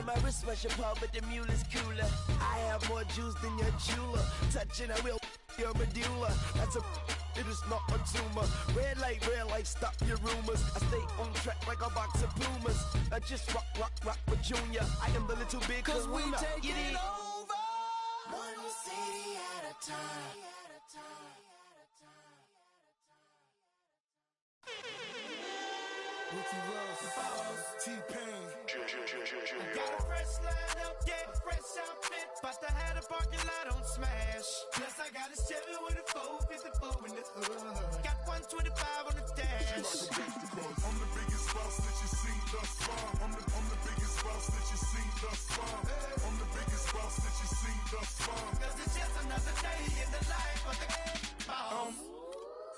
in my wrist, my chapeau, but the mule is cooler. I have more juice than your jeweler. Touching, I will your medulla. That's a, it is not a tumor. Red light, stop your rumors. I stay on track like a box of Pumas. I just rock with Junior. I am the little big cause we take it over. One city at a time. T-Pain. Got a fresh line up, yeah, fresh outfit. But I had a parking lot on smash. Plus I got a Chevy with a 454 in the hood. Got 125 on the dash. I'm the biggest boss that you seen thus far. I'm the biggest boss that you seen thus far. I'm the biggest boss that you seen thus far. Cause it's just another day in the life of the boss.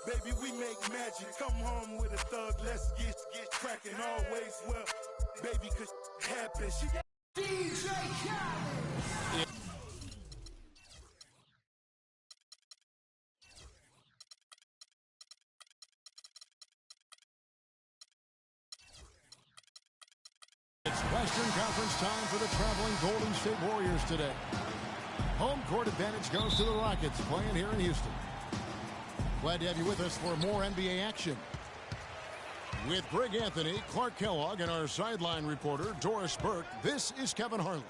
Baby, we make magic. Come home with a thug, let's get cracking. Always well, baby, cause happen. She DJ Khaled. It's Western Conference time for the traveling Golden State Warriors today. Home court advantage goes to the Rockets, playing here in Houston. Glad to have you with us for more NBA action. With Greg Anthony, Clark Kellogg, and our sideline reporter, Doris Burke, this is Kevin Harlan.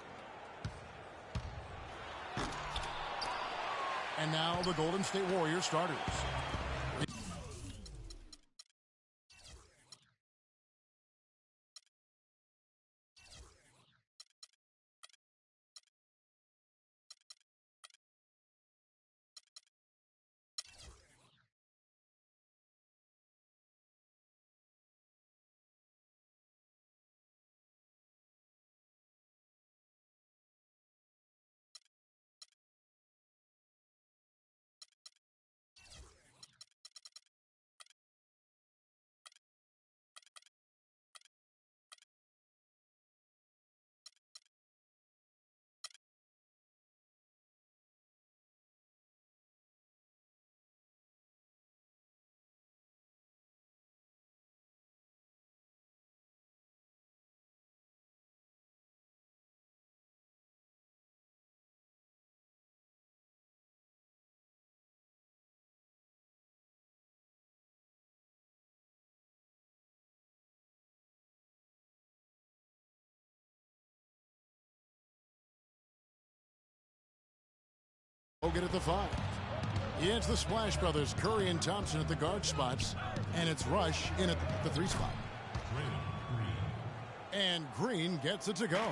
And now the Golden State Warriors starters. Hogan at the 5. It's the Splash Brothers, Curry and Thompson at the guard spots. And it's Rush in at the 3 spot. And Green gets it to go.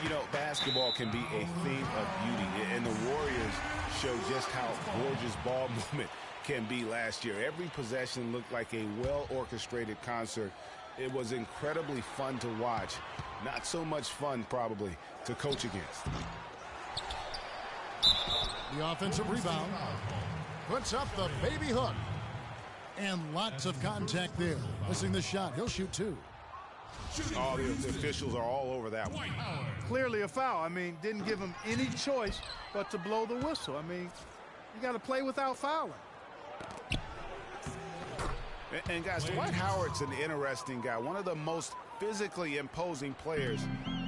You know, basketball can be a thing of beauty. And the Warriors show just how gorgeous ball movement can be last year. Every possession looked like a well-orchestrated concert. It was incredibly fun to watch. Not so much fun, probably, to coach against. The offensive rebound puts up the baby hook. And lots of contact there. Missing the shot. He'll shoot 2. Oh, the officials are all over that one. Clearly a foul. I mean, didn't give him any choice but to blow the whistle. I mean, you got to play without fouling. And guys, Dwight Howard's an interesting guy. One of the most physically imposing players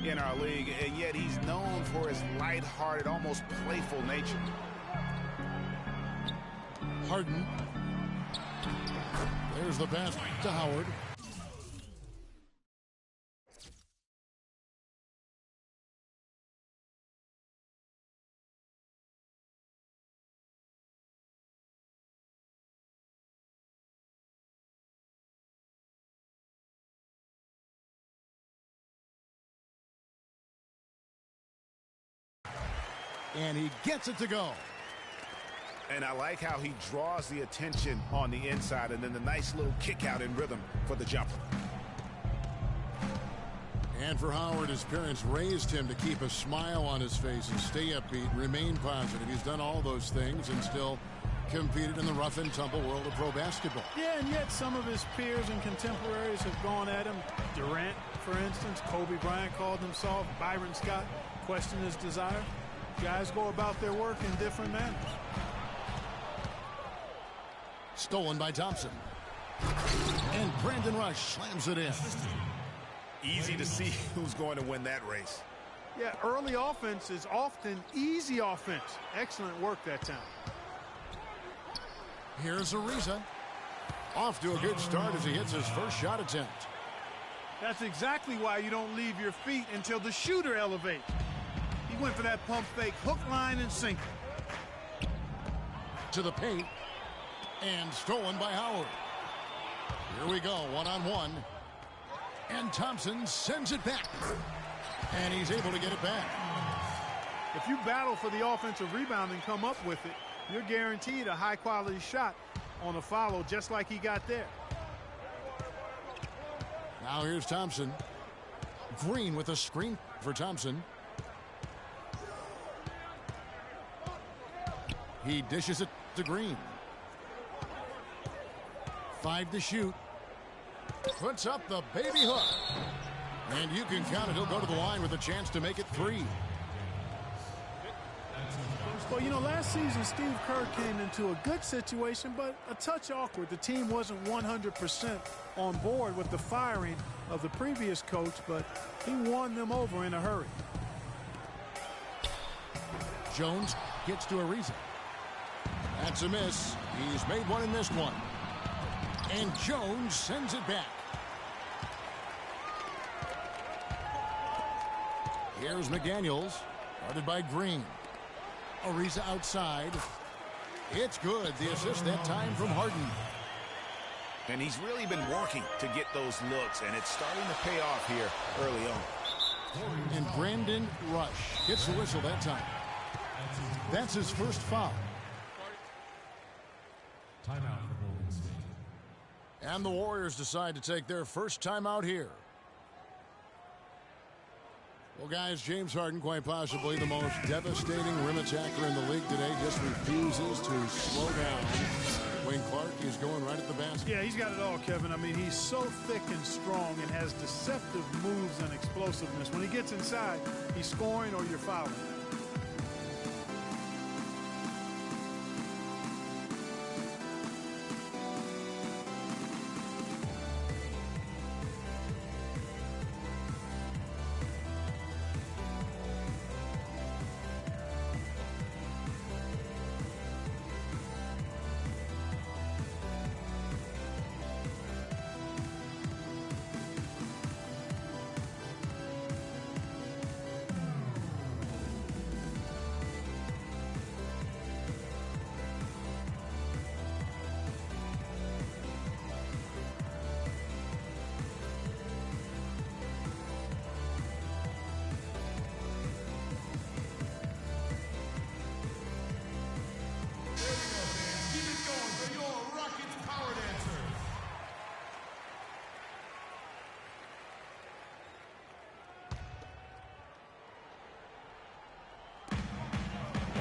in our league, and yet he's known for his lighthearted, almost playful nature. Harden. There's the pass to Howard. And he gets it to go. And I like how he draws the attention on the inside, and then the nice little kick out in rhythm for the jumper. And for Howard, his parents raised him to keep a smile on his face and stay upbeat, remain positive. He's done all those things and still competed in the rough and tumble world of pro basketball. Yeah, and yet some of his peers and contemporaries have gone at him. Durant, for instance, Kobe Bryant called him soft. Byron Scott questioned his desire. Guys go about their work in different manners. Stolen by Thompson. And Brandon Rush slams it in. Easy to see who's going to win that race. Yeah, early offense is often easy offense. Excellent work that time. Here's Ariza. Off to a good start as he hits his first shot attempt. That's exactly why you don't leave your feet until the shooter elevates. He went for that pump fake, hook, line, and sinker. To the paint. And stolen by Howard. Here we go, one-on-one. And Thompson sends it back. And he's able to get it back. If you battle for the offensive rebound and come up with it, you're guaranteed a high-quality shot on a follow just like he got there. Now here's Thompson. Green with a screen for Thompson. He dishes it to Green. 5 to shoot. Puts up the baby hook. And you can count it. He'll go to the line with a chance to make it 3. Well, you know, last season Steve Kerr came into a good situation, but a touch awkward. The team wasn't 100% on board with the firing of the previous coach, but he won them over in a hurry. Jones gets to Ariza. That's a miss. He's made one and missed one. And Jones sends it back. Here's McDaniels, guarded by Green. Ariza outside. It's good. The assist that time from Harden. And he's really been working to get those looks, and it's starting to pay off here early on. And Brandon Rush gets the whistle that time. That's his first foul. Timeout for Golden State. And the Warriors decide to take their first timeout here. Well, guys, James Harden, quite possibly the most devastating rim attacker in the league today, just refuses to slow down. Wayne Clark is going right at the basket. Yeah, he's got it all, Kevin. I mean, he's so thick and strong and has deceptive moves and explosiveness. When he gets inside, he's scoring or you're fouling.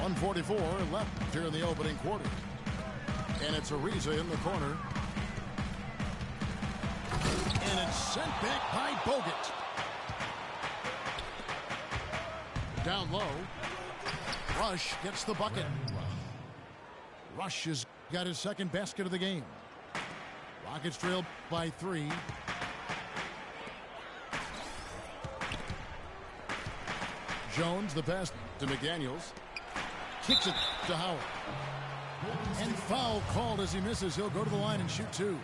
.144 left here in the opening quarter. And it's Ariza in the corner. And it's sent back by Bogut. Down low. Rush gets the bucket. Rush has got his second basket of the game. Rockets trail by 3. Jones, the pass to McDaniels. Kicks it to Howard. And foul called as he misses. He'll go to the line and shoot 2.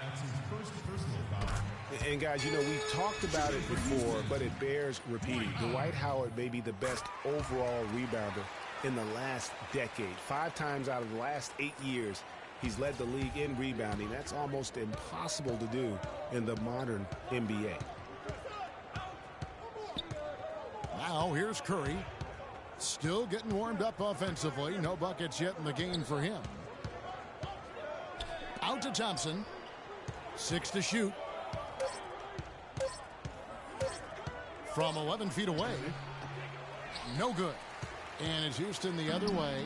That's his first personal foul. And guys, you know, we talked about it before, but it bears repeating. Dwight Howard may be the best overall rebounder in the last decade. 5 times out of the last 8 years, he's led the league in rebounding. That's almost impossible to do in the modern NBA. Now here's Curry. Still getting warmed up offensively. No buckets yet in the game for him. Out to Thompson. 6 to shoot. From 11 feet away. No good. And it's Houston the other way.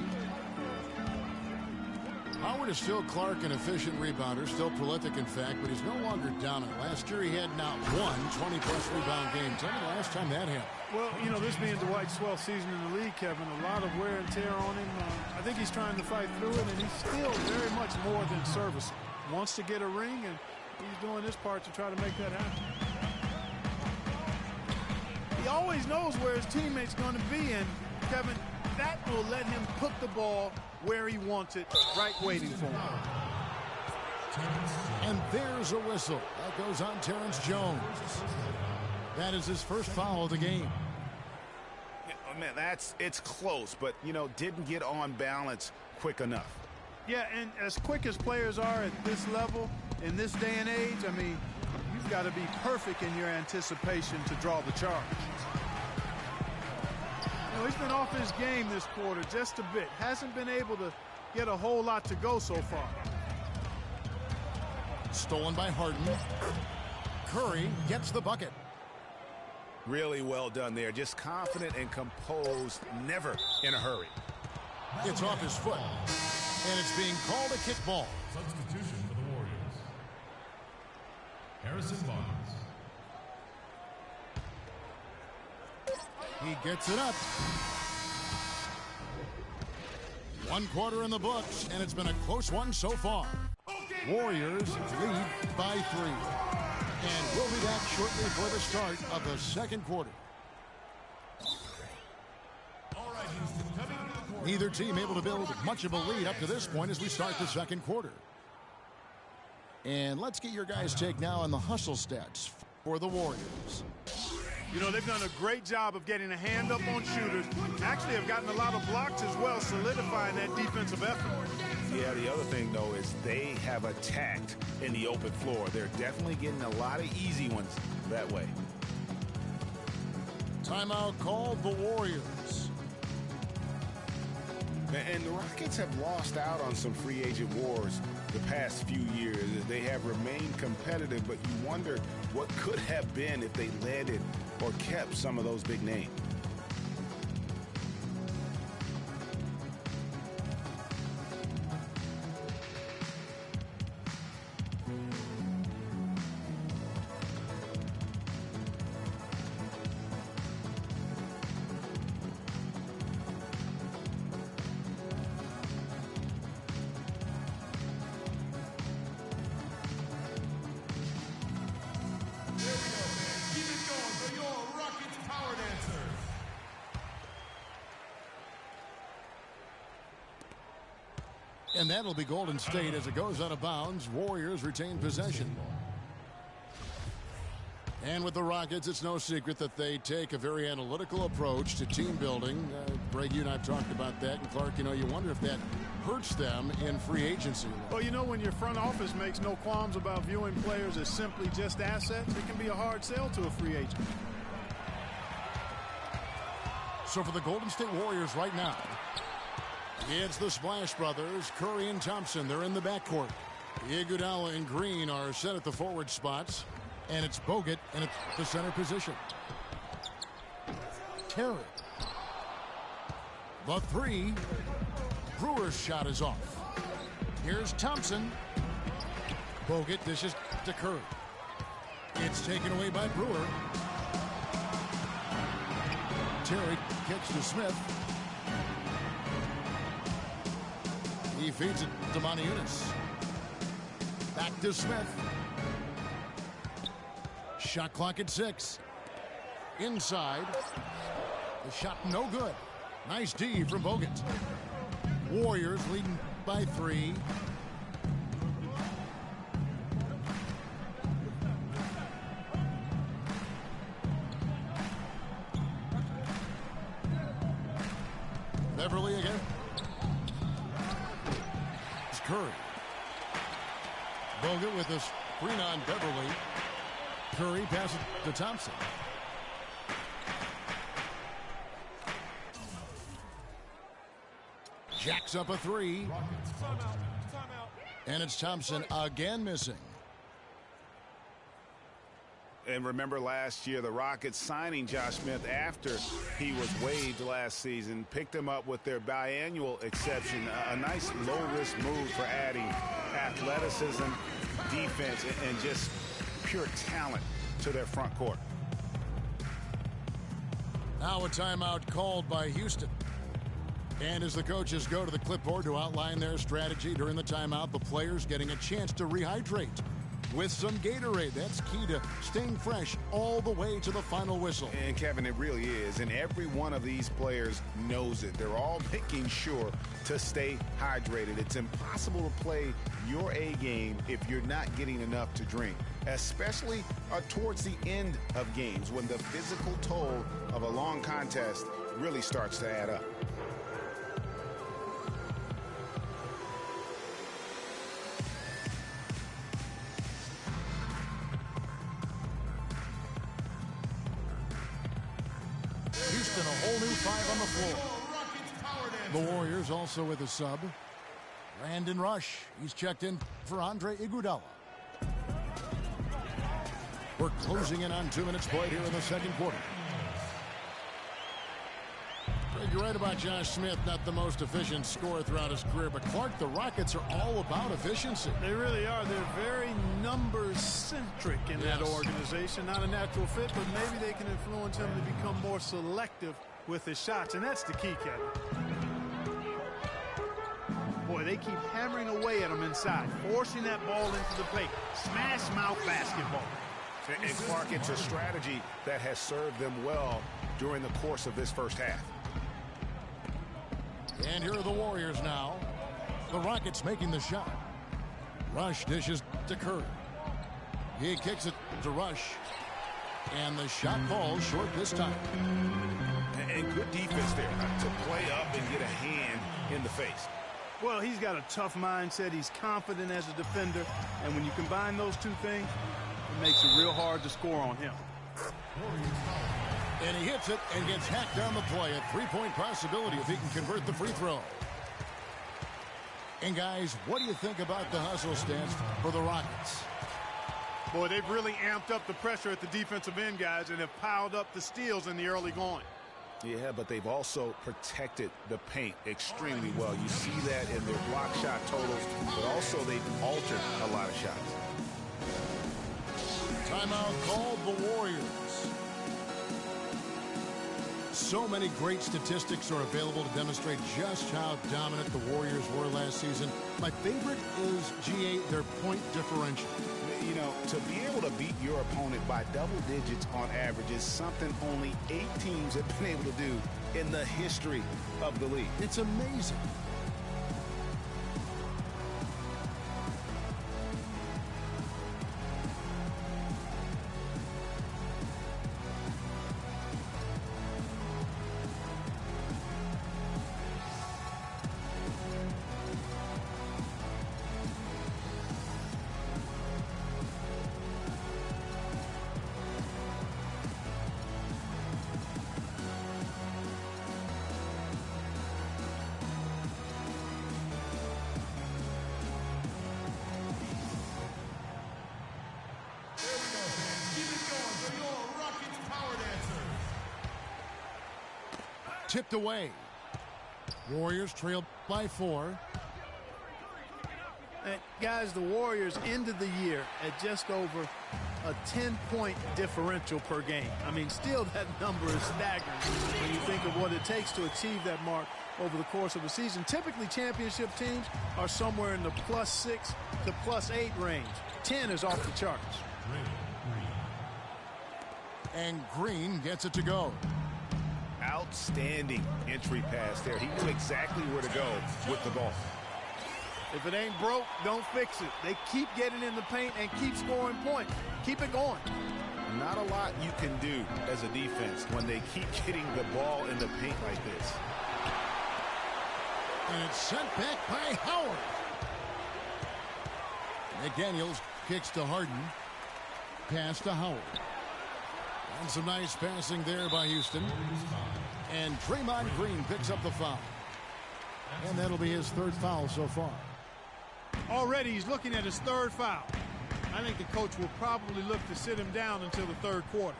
Howard is still Clark, an efficient rebounder, still prolific in fact, but he's no longer dominant. Last year he had not one 20-plus rebound game. Tell me the last time that happened. Well, you know, this being Dwight's 12th season in the league, Kevin, a lot of wear and tear on him. I think he's trying to fight through it, and he's still very much more than serviceable. Wants to get a ring, and he's doing his part to try to make that happen. always knows where his teammate's going to be, and Kevin, that will let him put the ball where he wants it, right waiting for him. And there's a whistle. That goes on Terrence Jones. That is his first foul of the game. Yeah, man, it's close, but, you know, didn't get on balance quick enough. Yeah, and as quick as players are at this level, in this day and age, I mean, you've got to be perfect in your anticipation to draw the charge. You know, he's been off his game this quarter just a bit. Hasn't been able to get a whole lot to go so far. Stolen by Harden. Curry gets the bucket. Really well done there. Just confident and composed, never in a hurry. It's off his foot, and it's being called a kickball. Substitution for the Warriors. Harrison Barnes. He gets it up. 1 quarter in the books, and it's been a close one so far. Warriors lead by 3. And we'll be back shortly for the start of the second quarter. All right, Houston, coming into the quarter. Neither team able to build much of a lead up to this point as we start the second quarter. And let's get your guys' take now on the hustle stats for the Warriors. You know, they've done a great job of getting a hand up on shooters. Actually have gotten a lot of blocks as well, solidifying that defensive effort. Yeah, the other thing, though, is they have attacked in the open floor. They're definitely getting a lot of easy ones that way. Timeout called the Warriors. And the Rockets have lost out on some free agent wars the past few years. They have remained competitive, but you wonder what could have been if they landed or kept some of those big names. And that'll be Golden State as it goes out of bounds. Warriors retain possession. And with the Rockets, it's no secret that they take a very analytical approach to team building. Greg, you and I have talked about that. And Clark, you know, you wonder if that hurts them in free agency. Well, you know, when your front office makes no qualms about viewing players as simply just assets, it can be a hard sell to a free agent. So for the Golden State Warriors right now, it's the Splash Brothers, Curry and Thompson. They're in the backcourt. Iguodala and Green are set at the forward spots. And it's Bogut in the center position. Terry. The 3. Brewer's shot is off. Here's Thompson. Bogut dishes to Curry. It's taken away by Brewer. Terry kicks to Smith. He feeds it to Moniunas. Back to Smith. Shot clock at 6. Inside. The shot no good. Nice D from Bogut. Warriors leading by 3. Beverly again. It's Curry. Bogut with a screen on Beverly. Curry passes to Thompson. Jacks up a 3. And it's Thompson again missing. And remember last year, the Rockets signing Josh Smith after he was waived last season, picked him up with their biannual exception. A nice low-risk move for adding athleticism, defense, and just pure talent to their front court. Now a timeout called by Houston. And as the coaches go to the clipboard to outline their strategy during the timeout, the players getting a chance to rehydrate with some Gatorade. That's key to staying fresh all the way to the final whistle. And Kevin, it really is. And every one of these players knows it. They're all making sure to stay hydrated. It's impossible to play your A game if you're not getting enough to drink, especially towards the end of games when the physical toll of a long contest really starts to add up. Houston, a whole new five on the floor. The Warriors also with a sub. Brandon Rush. He's checked in for Andre Iguodala. We're closing in on 2 minutes played here in the second quarter. You're right about Josh Smith, not the most efficient scorer throughout his career, but Clark, the Rockets are all about efficiency. They really are. They're very numbers-centric in that organization. Not a natural fit, but maybe they can influence him to become more selective with his shots, and that's the key, Kevin. Boy, they keep hammering away at him inside, forcing that ball into the paint. Smash mouth basketball. And Clark, it's a strategy that has served them well during the course of this first half. And here are the Warriors now. The Rockets making the shot. Rush dishes to Curry. He kicks it to Rush. And the shot falls short this time. And good defense there to play up and get a hand in the face. Well, he's got a tough mindset. He's confident as a defender. And when you combine those two things, it makes it real hard to score on him. And he hits it and gets hacked down the play. A three-point possibility if he can convert the free throw. And, guys, what do you think about the hustle stance for the Rockets? Boy, they've really amped up the pressure at the defensive end, guys, and have piled up the steals in the early going. Yeah, but they've also protected the paint extremely well. You see that in their block shot totals, but also they've altered a lot of shots. Timeout called the Warriors. So many great statistics are available to demonstrate just how dominant the Warriors were last season. My favorite is, GA, their point differential. You know, to be able to beat your opponent by double digits on average is something only 8 teams have been able to do in the history of the league. It's amazing. Tipped away. Warriors trail by 4. Guys, the Warriors ended the year at just over a 10-point differential per game. I mean, still that number is staggering when you think of what it takes to achieve that mark over the course of a season. Typically, championship teams are somewhere in the +6 to +8 range. 10 is off the charts. And Green gets it to go. Outstanding entry pass there. He knew exactly where to go with the ball. If it ain't broke, don't fix it. They keep getting in the paint and keep scoring points. Keep it going. Not a lot you can do as a defense when they keep getting the ball in the paint like this. And it's sent back by Howard. McDaniels kicks to Harden. Pass to Howard. And some nice passing there by Houston. And Draymond Green picks up the foul. And that'll be his 3rd foul so far. Already he's looking at his 3rd foul. I think the coach will probably look to sit him down until the 3rd quarter.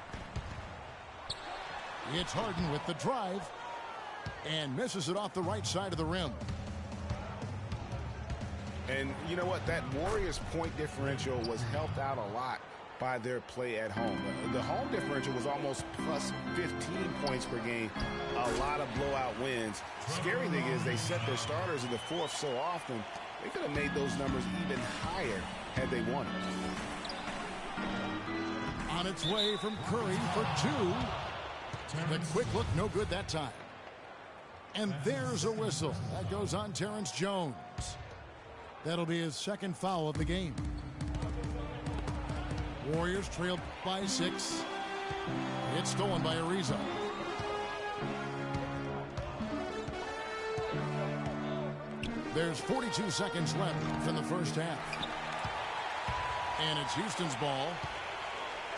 It's Harden with the drive. And misses it off the right side of the rim. And you know what? That Warriors point differential was helped out a lot by their play at home. The home differential was almost plus 15 points per game. A lot of blowout wins. Scary thing is they set their starters in the 4th so often, they could have made those numbers even higher had they wanted. On its way from Curry for two. The quick look, no good that time. And there's a whistle. That goes on Terrence Jones. That'll be his second foul of the game. Warriors trailed by 6. It's stolen by Ariza. There's 42 seconds left in the first half. And it's Houston's ball.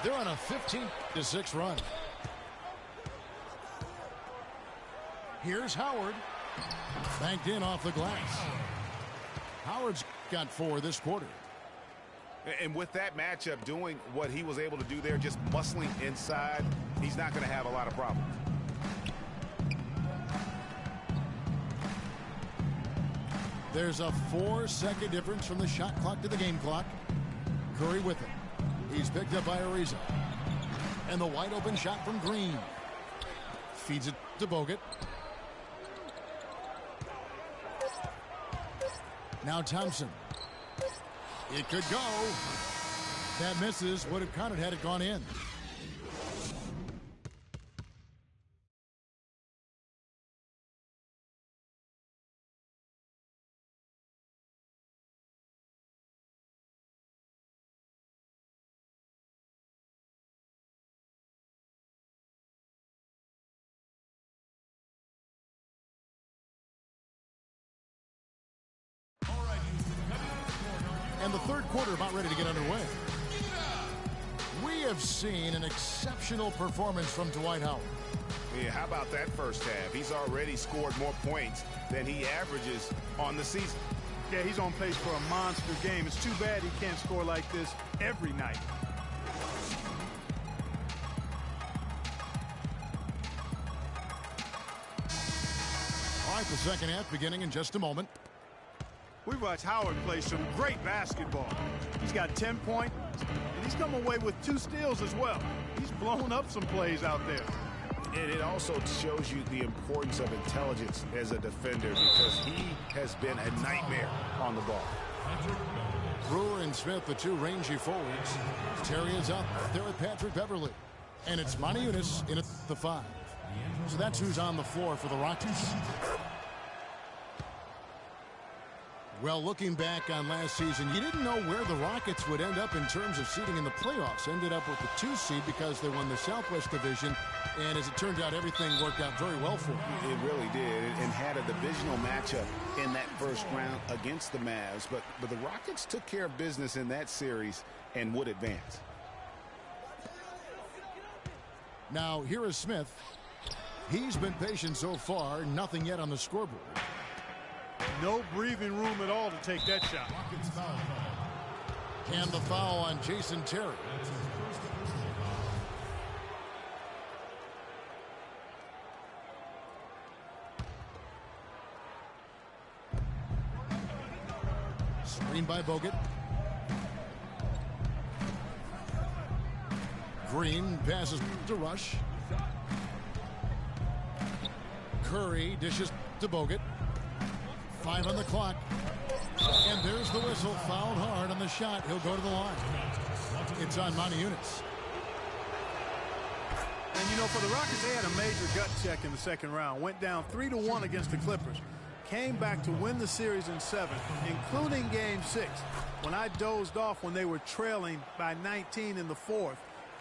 They're on a 15-6 run. Here's Howard. Banked in off the glass. Howard's got 4 this quarter. And with that matchup, doing what he was able to do there, just muscling inside, he's not going to have a lot of problems. There's a 4-second difference from the shot clock to the game clock. Curry with it. He's picked up by Ariza. And the wide open shot from Green. Feeds it to Bogut. Now Thompson. It could go. That misses. Would have counted had it gone in. And the third quarter about ready to get underway. We have seen an exceptional performance from Dwight Howard. Yeah, how about that first half? He's already scored more points than he averages on the season. Yeah, he's on pace for a monster game. It's too bad he can't score like this every night. All right, the second half beginning in just a moment. We watched Howard play some great basketball. He's got 10 points, and he's come away with 2 steals as well. He's blown up some plays out there. And it also shows you the importance of intelligence as a defender, because he has been a nightmare on the ball. Brewer and Smith, the 2 rangy forwards. Terry is up there with Patrick Beverly. And it's Moniunas in at the 5. So that's who's on the floor for the Rockets. Well, looking back on last season, you didn't know where the Rockets would end up in terms of seeding in the playoffs. Ended up with the 2 seed because they won the Southwest Division. And as it turned out, everything worked out very well for them. It really did, and had a divisional matchup in that first round against the Mavs. But the Rockets took care of business in that series and would advance. Now, here is Smith. He's been patient so far. Nothing yet on the scoreboard. No breathing room at all to take that shot. And the foul on Jason Terry. Screen by Bogut. Green passes to Rush. Curry dishes to Bogut. 5 on the clock. And there's the whistle. Fouled hard on the shot. He'll go to the line. It's on Moniunas. And, you know, for the Rockets, they had a major gut check in the second round. Went down 3-1 against the Clippers. Came back to win the series in 7, including Game 6, when I dozed off when they were trailing by 19 in the 4th,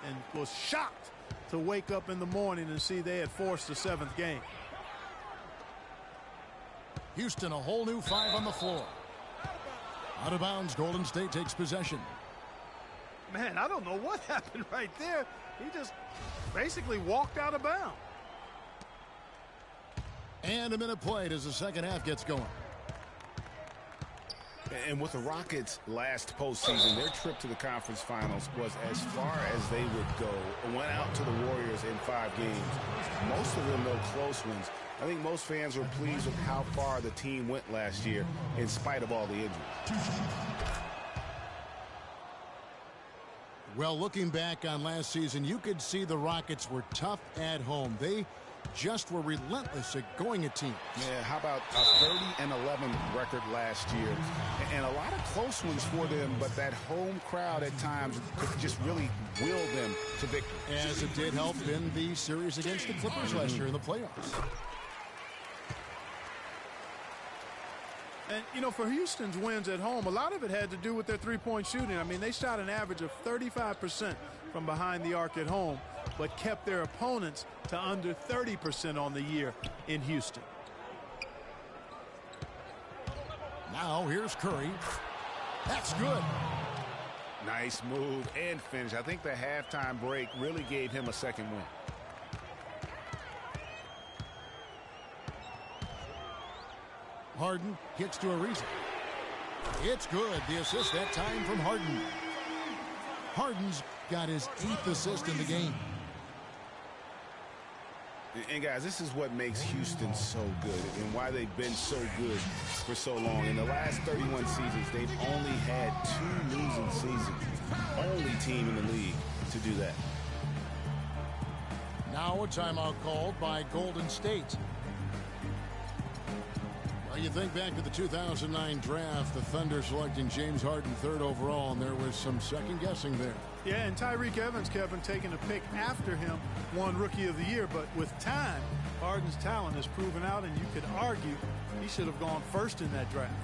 and was shocked to wake up in the morning and see they had forced the 7th game. Houston, a whole new 5 on the floor. Out of bounds, Golden State takes possession. Man, I don't know what happened right there. He just basically walked out of bounds. And a minute played as the second half gets going. And with the Rockets' last postseason, their trip to the conference finals was as far as they would go. Went out to the Warriors in 5 games. Most of them, though, close ones. I think most fans were pleased with how far the team went last year in spite of all the injuries. Well, looking back on last season, you could see the Rockets were tough at home. They just were relentless at going at teams. Yeah, how about a 30-11 record last year? And a lot of close ones for them, but that home crowd at times could just really will them to victory. As it did help in the series against the Clippers last year in the playoffs. And, you know, for Houston's wins at home, a lot of it had to do with their three-point shooting. I mean, they shot an average of 35% from behind the arc at home, but kept their opponents to under 30% on the year in Houston. Now here's Curry. That's good. Nice move and finish. I think the halftime break really gave him a second win. Harden gets to Ariza. It's good. The assist that time from Harden. Harden's got his 8th assist in the game. And guys, this is what makes Houston so good and why they've been so good for so long. In the last 31 seasons, they've only had 2 losing seasons. Only team in the league to do that. Now a timeout called by Golden State. Well, you think back to the 2009 draft, the Thunder selecting James Harden 3rd overall, and there was some second guessing there. Yeah, and Tyreek Evans, Kevin, taking a pick after him, won Rookie of the Year. But with time, Harden's talent is proven out, and you could argue he should have gone first in that draft.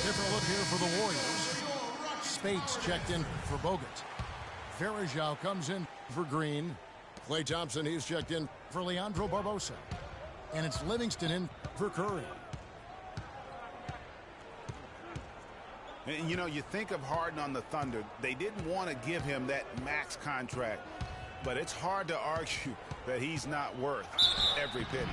Different look here for the Warriors. Spates checked in for Bogut. Varejao comes in for Green. Klay Thompson, he's checked in for Leandro Barbosa. And it's Livingston in for Curry. And, you know, you think of Harden on the Thunder. They didn't want to give him that max contract. But it's hard to argue that he's not worth every penny.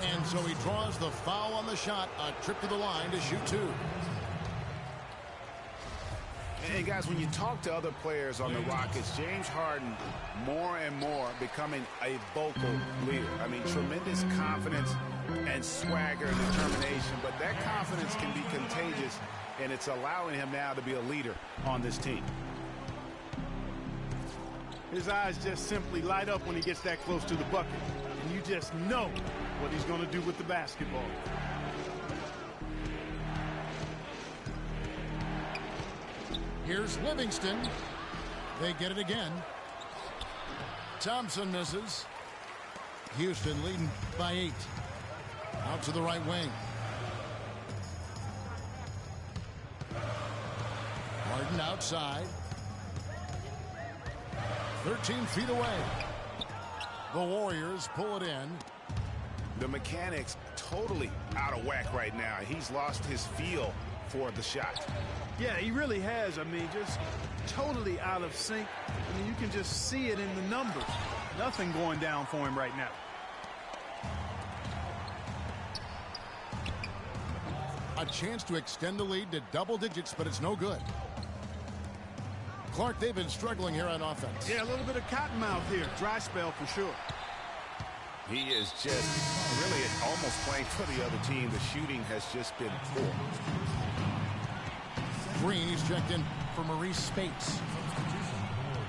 And so he draws the foul on the shot. A trip to the line to shoot 2. And guys, when you talk to other players on the Rockets, James Harden more and more becoming a vocal leader. I mean, tremendous confidence and swagger and determination, but that confidence can be contagious, and it's allowing him now to be a leader on this team. His eyes just simply light up when he gets that close to the bucket, and you just know what he's going to do with the basketball. Here's Livingston. They get it again. Thompson misses. Houston leading by 8. Out to the right wing. Harden outside. 13 feet away. The Warriors pull it in. The mechanics totally out of whack right now. He's lost his feel for the shot. Yeah, he really has. I mean, just totally out of sync. I mean, you can just see it in the numbers. Nothing going down for him right now. A chance to extend the lead to double digits, but it's no good. Clark, they've been struggling here on offense. Yeah, a little bit of cottonmouth here. Dry spell for sure. He is just really almost playing for the other team. The shooting has just been poor. Green, he's checked in for Maurice Spates.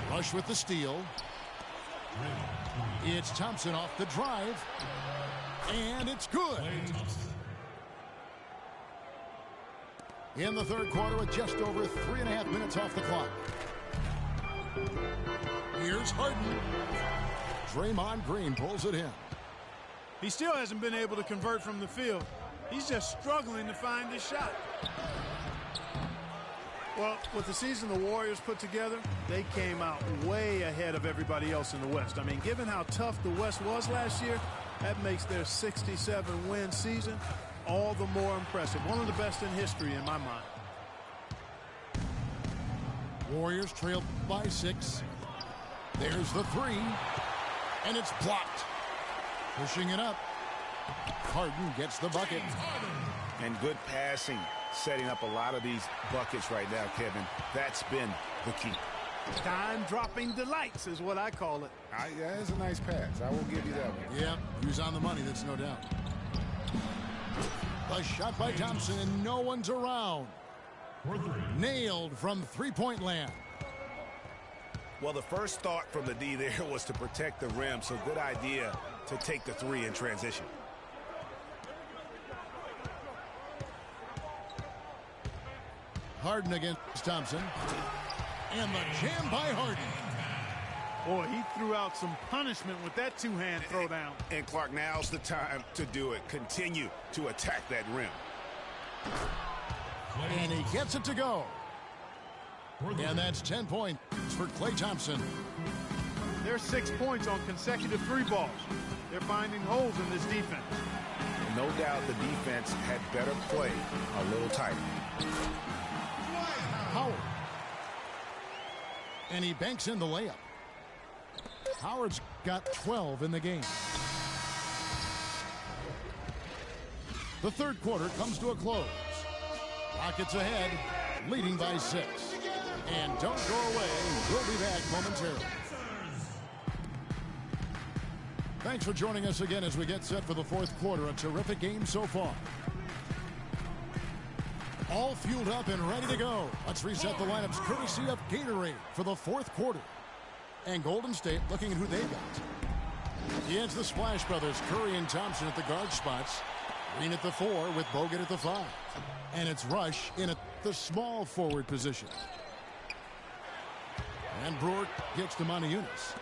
Rush with the steal. It's Thompson off the drive. And it's good. In the 3rd quarter with just over 3.5 minutes off the clock. Here's Harden. Draymond Green pulls it in. He still hasn't been able to convert from the field. He's just struggling to find his shot. Well, with the season the Warriors put together, they came out way ahead of everybody else in the West. I mean, given how tough the West was last year, that makes their 67-win season all the more impressive. One of the best in history in my mind. Warriors trailed by 6. There's the 3. And it's blocked. Pushing it up. Harden gets the bucket. And good passing, setting up a lot of these buckets right now, Kevin. That's been the key. Time-dropping delights is what I call it. Yeah, it's a nice pass. I will give you that one. Yeah, he was on the money, that's no doubt. A shot by Thompson, and no one's around. Nailed from three-point land. Well, the first thought from the D there was to protect the rim, so good idea to take the three in transition. Harden against Thompson. And the jam by Harden. Boy, he threw out some punishment with that two-hand throwdown. And Clark, now's the time to do it. Continue to attack that rim. And he gets it to go. And that's 10 points for Klay Thompson. There's 6 points on consecutive three balls. They're finding holes in this defense. No doubt the defense had better play a little tighter. Howard. And he banks in the layup. Howard's got 12 in the game. The third quarter comes to a close. Rockets ahead, leading by 6. And don't go away. We'll be back momentarily. Thanks for joining us again as we get set for the fourth quarter. A terrific game so far. All fueled up and ready to go. Let's reset the lineups courtesy of Gatorade for the fourth quarter. And Golden State looking at who they got. Against the Splash Brothers, Curry and Thompson at the guard spots. Green at the 4 with Bogut at the 5. And it's Rush in at the small forward position. And Brewer gets to Eunice.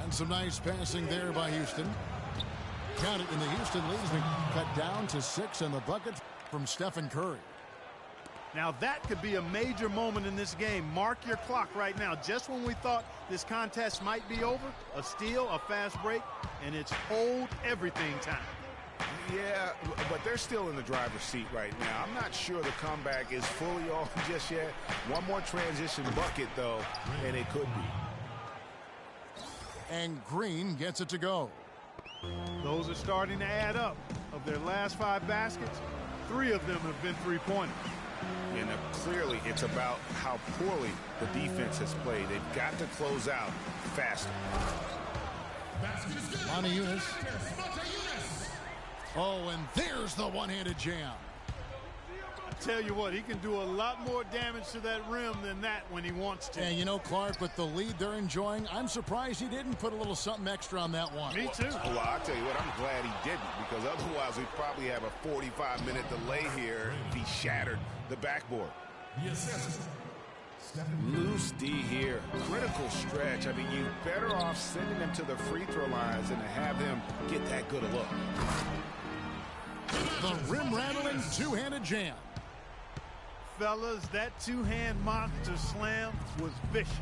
And some nice passing there by Houston. Count it, in the Houston lead has been cut down to 6, and the bucket from Stephen Curry. Now that could be a major moment in this game. Mark your clock right now. Just when we thought this contest might be over, a steal, a fast break, and it's hold everything time. Yeah, but they're still in the driver's seat right now. I'm not sure the comeback is fully on just yet. One more transition bucket, though, and it could be. And Green gets it to go. Those are starting to add up. Of their last 5 baskets, 3 of them have been three-pointers. And clearly it's about how poorly the defense has played. They've got to close out faster. Eunice. Oh, and there's the one-handed jam. I tell you what, he can do a lot more damage to that rim than that when he wants to. And you know, Clark, with the lead they're enjoying, I'm surprised he didn't put a little something extra on that one. Me too. Well, I'll tell you what, I'm glad he didn't, because otherwise we'd probably have a 45-minute delay here if he shattered the backboard. Yes. Loose D here. Critical stretch. I mean, you're better off sending him to the free throw lines than to have him get that good a look. The rim-rattling two-handed jam. Fellas, that two-hand monster slam was vicious.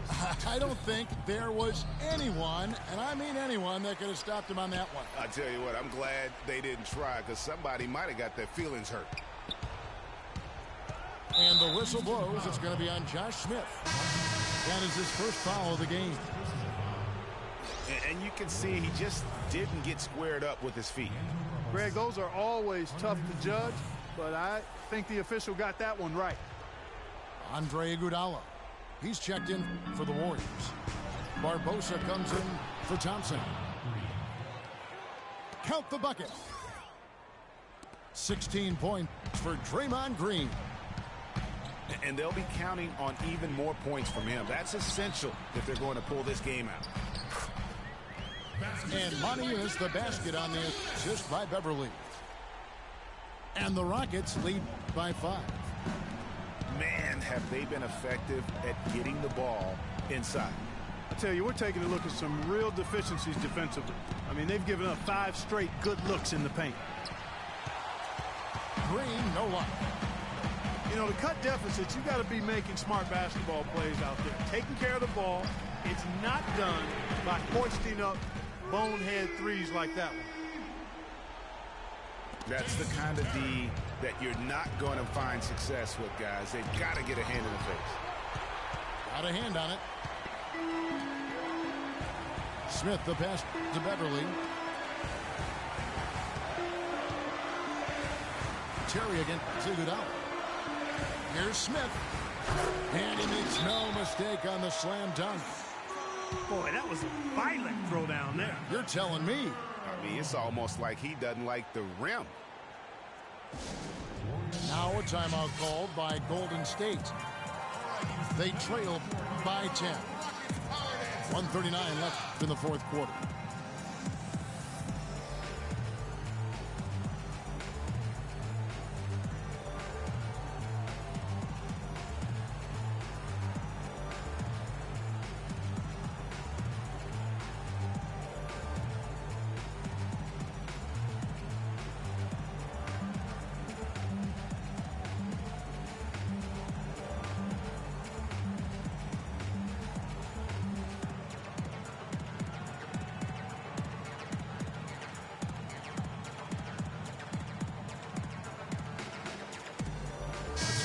I don't think there was anyone, and I mean anyone, that could have stopped him on that one. I tell you what, I'm glad they didn't try, because somebody might have got their feelings hurt. And the whistle blows. It's going to be on Josh Smith. That is his first foul of the game. And you can see he just didn't get squared up with his feet. Greg, those are always tough to judge, but I think the official got that one right. Andre Iguodala. He's checked in for the Warriors. Barbosa comes in for Thompson. Count the bucket. 16 points for Draymond Green. And they'll be counting on even more points from him. That's essential if they're going to pull this game out. And Eunice the basket on the assist by Beverly. And the Rockets lead by 5. Man, have they been effective at getting the ball inside. I tell you, we're taking a look at some real deficiencies defensively. I mean, they've given up 5 straight good looks in the paint. Green, no luck. You know, to cut deficits, you got to be making smart basketball plays out there. Taking care of the ball. It's not done by hoisting up bonehead threes like that one. That's the kind of D that you're not going to find success with, guys. They've got to get a hand in the face. Got a hand on it. Smith, the pass to Beverly. Terry against Iguodala. Here's Smith. And he makes no mistake on the slam dunk. Boy, that was a violent throw down there. You're telling me. I mean, it's almost like he doesn't like the rim. Now a timeout called by Golden State. They trail by 10. 1:39 left in the fourth quarter.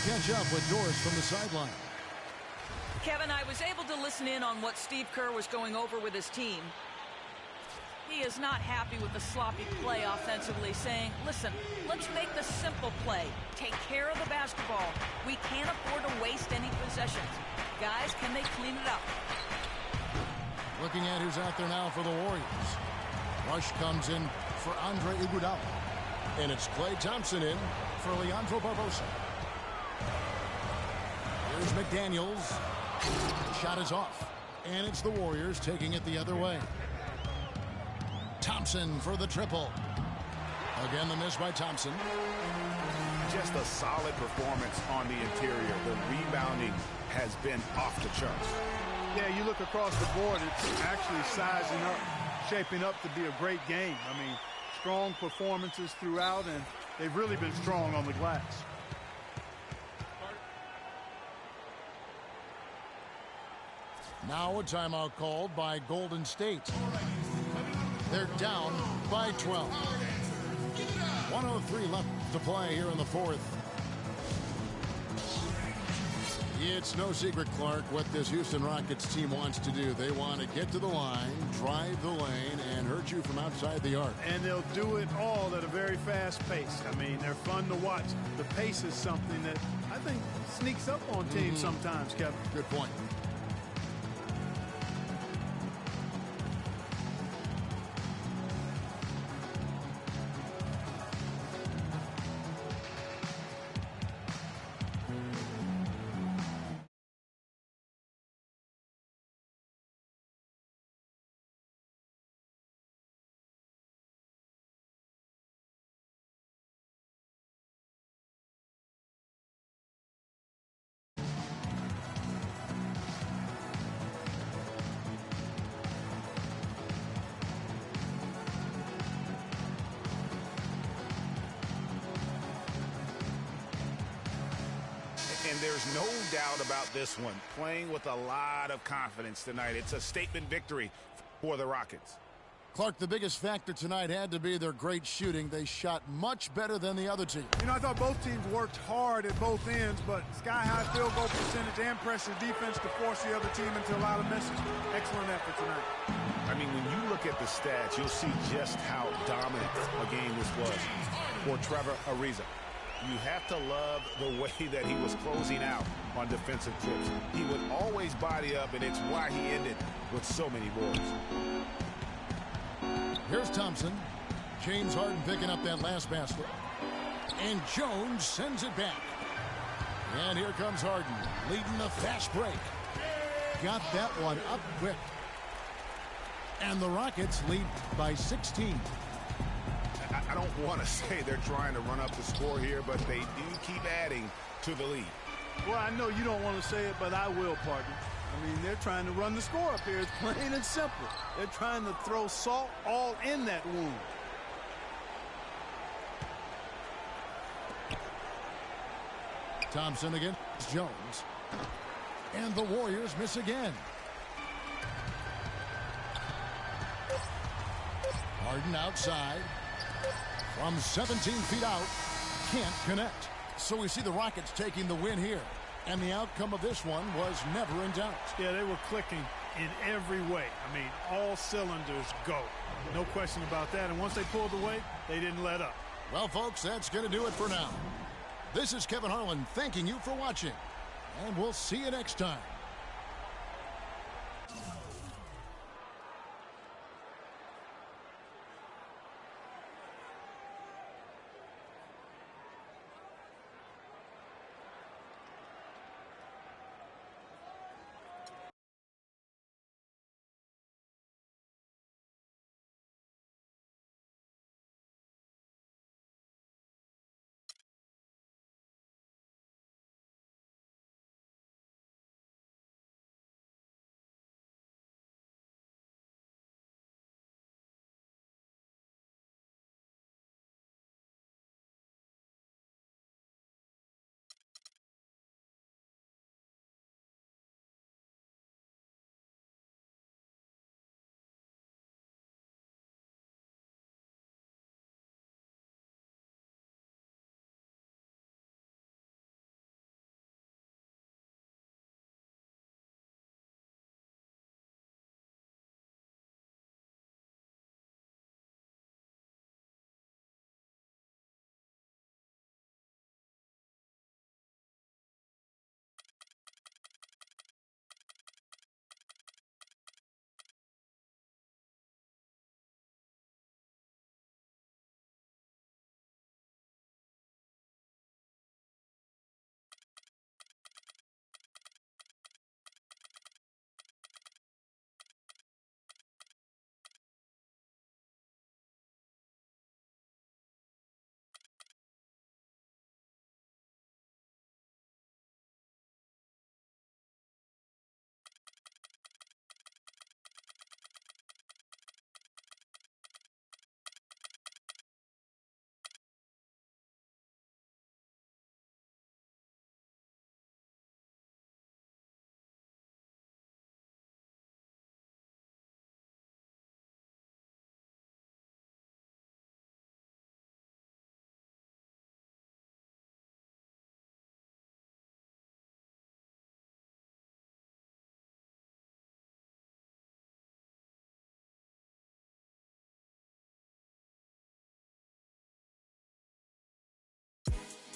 Catch up with Doris from the sideline. Kevin, I was able to listen in on what Steve Kerr was going over with his team. He is not happy with the sloppy play offensively, saying, listen, let's make the simple play. Take care of the basketball. We can't afford to waste any possessions. Guys, can they clean it up? Looking at who's out there now for the Warriors. Rush comes in for Andre Iguodala. And it's Klay Thompson in for Leandro Barbosa. Here's McDaniels. The shot is off. And it's the Warriors taking it the other way. Thompson for the triple. Again, the miss by Thompson. Just a solid performance on the interior. The rebounding has been off the charts. Yeah, you look across the board, it's actually sizing up, shaping up to be a great game. I mean, strong performances throughout, and they've really been strong on the glass. Now a timeout called by Golden State. They're down by 12. 1:03 left to play here in the fourth. It's no secret, Clark, what this Houston Rockets team wants to do. They want to get to the line, drive the lane, and hurt you from outside the arc. And they'll do it all at a very fast pace. I mean, they're fun to watch. The pace is something that I think sneaks up on teams sometimes, Kevin. Good point. And there's no doubt about this one. Playing with a lot of confidence tonight. It's a statement victory for the Rockets. Clark, the biggest factor tonight had to be their great shooting. They shot much better than the other team. You know, I thought both teams worked hard at both ends, but sky-high field goal percentage and pressure defense to force the other team into a lot of misses. Excellent effort tonight. I mean, when you look at the stats, you'll see just how dominant a game this was for Trevor Ariza. You have to love the way that he was closing out on defensive trips. He would always body up, and it's why he ended with so many boards. Here's Thompson. James Harden picking up that last basket. And Jones sends it back. And here comes Harden, leading the fast break. Got that one up quick. And the Rockets lead by 16. I don't want to say they're trying to run up the score here, but they do keep adding to the lead. Well, I know you don't want to say it, but I will, partner. I mean, they're trying to run the score up here. It's plain and simple. They're trying to throw salt all in that wound. Thompson against Jones. And the Warriors miss again. Harden outside. From 17 feet out. Can't connect. So we see the Rockets taking the win here. And the outcome of this one was never in doubt. Yeah, they were clicking in every way. I mean, all cylinders go. No question about that. And once they pulled away, they didn't let up. Well, folks, that's going to do it for now. This is Kevin Harlan thanking you for watching, and we'll see you next time.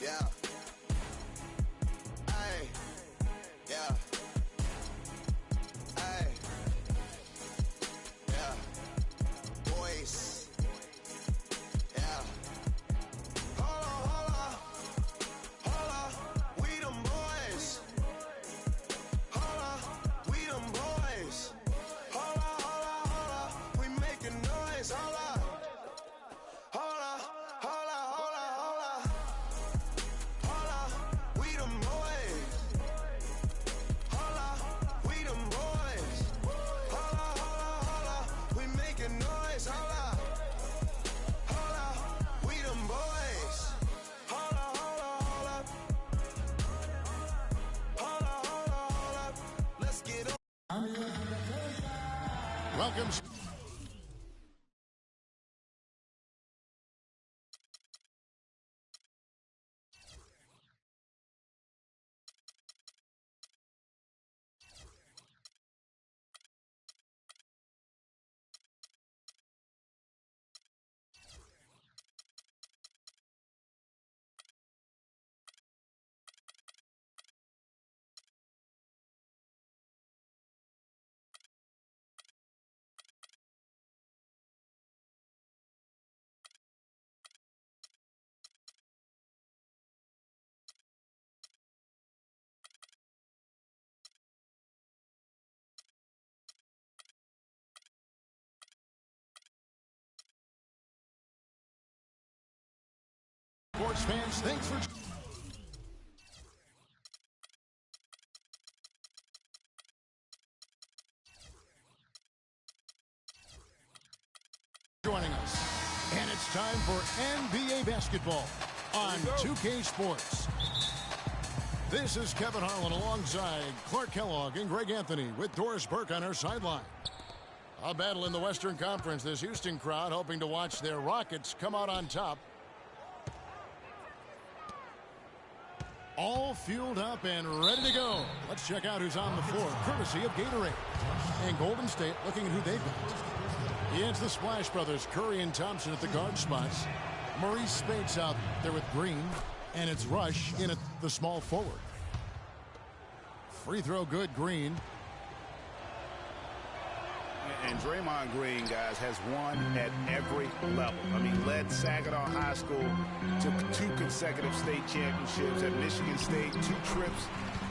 Yeah. Ay. Yeah. Ay. Yeah. Boys. Yeah. Holla. We them boys. Holla. We them boys. Holla. We making noise. Holla. Welcome. Sports fans, thanks for joining us. And it's time for NBA basketball on 2K Sports. This is Kevin Harlan alongside Clark Kellogg and Greg Anthony with Doris Burke on our sideline. A battle in the Western Conference. This Houston crowd hoping to watch their Rockets come out on top. All fueled up and ready to go. Let's check out who's on the floor, courtesy of Gatorade. And Golden State looking at who they've got. Against the Splash Brothers, Curry and Thompson at the guard spots. Maurice Spates out there with Green, and it's Rush in at the small forward. Free throw good, Green. And Draymond Green, guys, has won at every level. I mean, led Saginaw High School to 2 consecutive state championships at Michigan State, 2 trips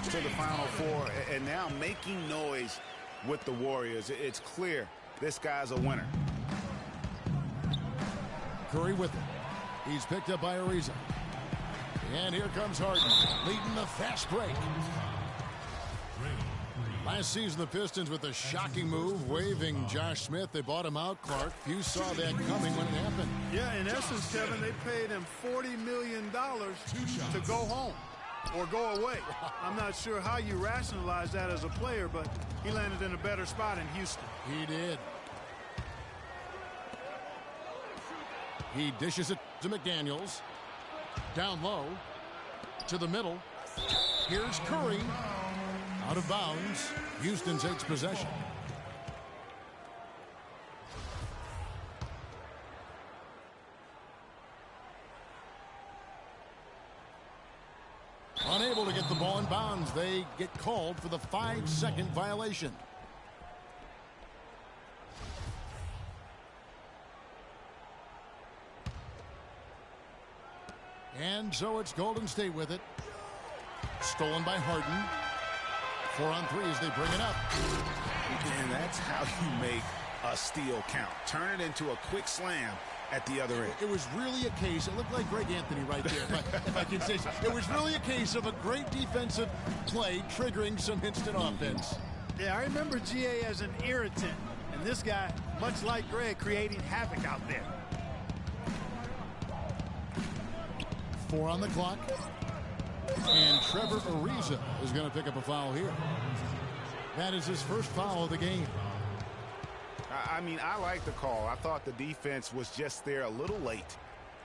to the Final Four, and now making noise with the Warriors. It's clear this guy's a winner. Curry with it. He's picked up by Ariza. And here comes Harden, leading the fast break. Last season, the Pistons with a shocking move, waving Josh Smith. They bought him out, Clark. Few saw that coming when it happened. Yeah, in essence, Kevin, they paid him $40 million to go home or go away. I'm not sure how you rationalize that as a player, but he landed in a better spot in Houston. He did. He dishes it to McDaniels. Down low. To the middle. Here's Curry. Out of bounds. Houston takes possession. Unable to get the ball in bounds. They get called for the 5-second violation. And so it's Golden State with it. Stolen by Harden. 4 on 3 as they bring it up. And that's how you make a steal count. Turn it into a quick slam at the other end. It was really a case, it looked like Greg Anthony right there, if I can say so. It was really a case of a great defensive play triggering some instant offense. Yeah, I remember GA as an irritant, and this guy, much like Greg, creating havoc out there. 4 on the clock. And Trevor Ariza is going to pick up a foul here. That is his first foul of the game. I mean, I like the call. I thought the defense was just there a little late.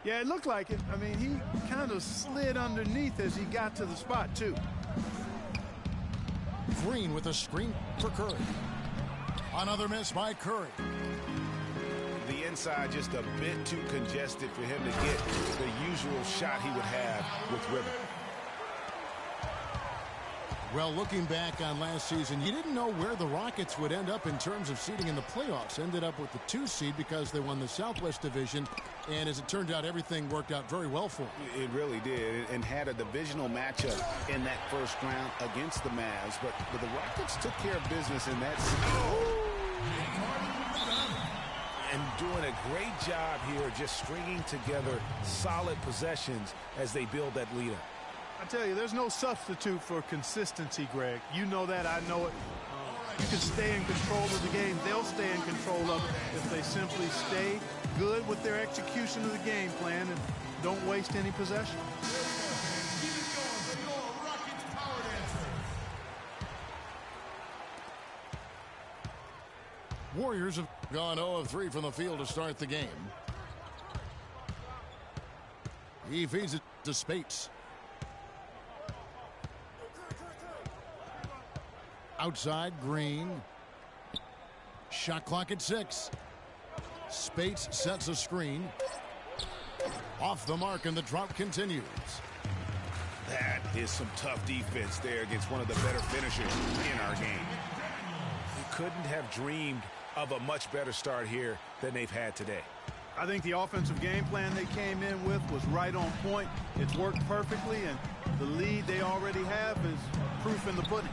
Yeah, it looked like it. I mean, he kind of slid underneath as he got to the spot, too. Green with a screen for Curry. Another miss by Curry. The inside just a bit too congested for him to get the usual shot he would have with rhythm. Well, looking back on last season, you didn't know where the Rockets would end up in terms of seeding in the playoffs. Ended up with the 2 seed because they won the Southwest Division. And as it turned out, everything worked out very well for them. It really did, and had a divisional matchup in that first round against the Mavs. But the Rockets took care of business in that series. And doing a great job here just stringing together solid possessions as they build that lead up. I tell you, there's no substitute for consistency, Greg. You know that, I know it. You can stay in control of the game. They'll stay in control of it if they simply stay good with their execution of the game plan and don't waste any possession. Warriors have gone 0 of 3 from the field to start the game. He feeds it to Spates. Outside, Green. Shot clock at 6. Spates sets a screen. Off the mark, and the drought continues. That is some tough defense there against one of the better finishers in our game. We couldn't have dreamed of a much better start here than they've had today. I think the offensive game plan they came in with was right on point. It's worked perfectly, and the lead they already have is proof in the pudding.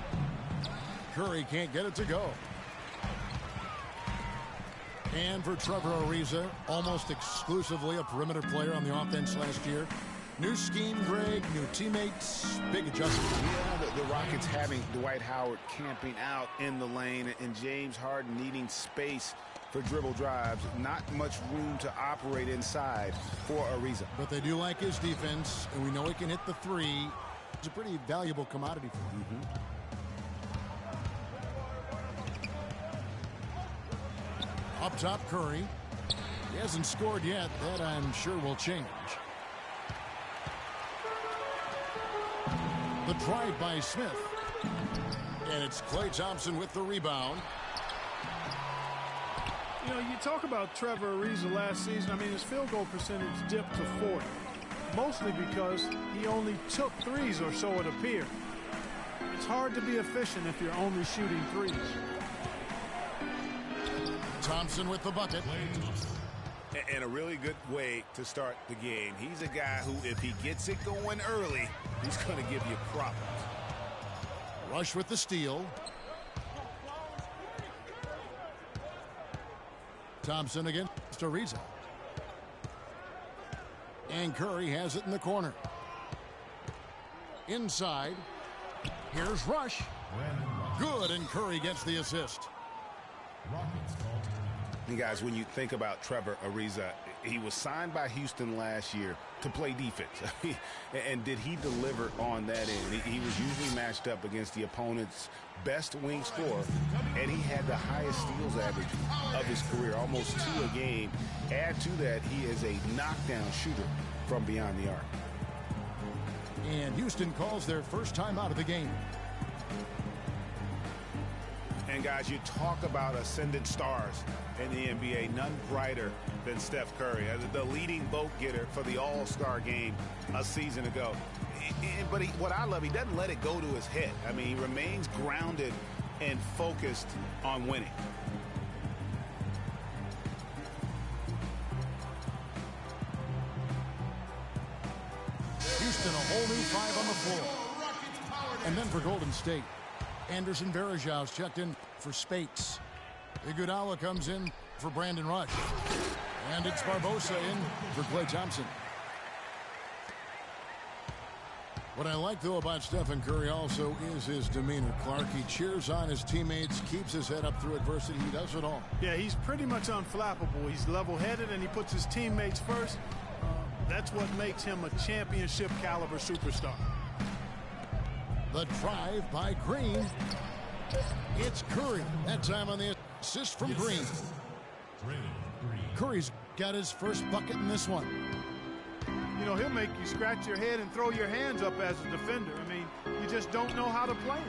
Curry can't get it to go. And for Trevor Ariza, almost exclusively a perimeter player on the offense last year. New scheme, Greg, new teammates, big adjustment. Yeah, the Rockets having Dwight Howard camping out in the lane and James Harden needing space for dribble drives. Not much room to operate inside for Ariza. But they do like his defense, and we know he can hit the 3. It's a pretty valuable commodity for them. Up top, Curry. He hasn't scored yet. That, I'm sure, will change. The drive by Smith. And it's Klay Thompson with the rebound. You know, you talk about Trevor Ariza last season. I mean, his field goal percentage dipped to 40, mostly because he only took threes, or so it appeared. It's hard to be efficient if you're only shooting threes. Thompson with the bucket. And a really good way to start the game. He's a guy who, if he gets it going early, he's going to give you problems. Rush with the steal. Thompson against Ariza. And Curry has it in the corner. Inside. Here's Rush. Good, and Curry gets the assist. And guys, when you think about Trevor Ariza, he was signed by Houston last year to play defense. And did he deliver on that end? He was usually matched up against the opponent's best wing scorer, and he had the highest steals average of his career, almost 2 a game. Add to that, he is a knockdown shooter from beyond the arc. And Houston calls their first time out of the game. And guys, you talk about ascendant stars in the NBA, none brighter than Steph Curry, the leading vote getter for the All-Star game a season ago. But what I love, he doesn't let it go to his head. I mean, he remains grounded and focused on winning. Houston, a whole new 5 on the floor. And then for Golden State, Anderson Varejão's checked in for Spates. Iguodala comes in for Brandon Rush. And it's Barbosa in for Klay Thompson. What I like, though, about Stephen Curry also is his demeanor. Clark, he cheers on his teammates, keeps his head up through adversity. He does it all. Yeah, he's pretty much unflappable. He's level-headed, and he puts his teammates first. That's what makes him a championship-caliber superstar. The drive by Green. It's Curry. That time on the assist from Green. Curry's got his first bucket in this one. You know, he'll make you scratch your head and throw your hands up as a defender. I mean, you just don't know how to play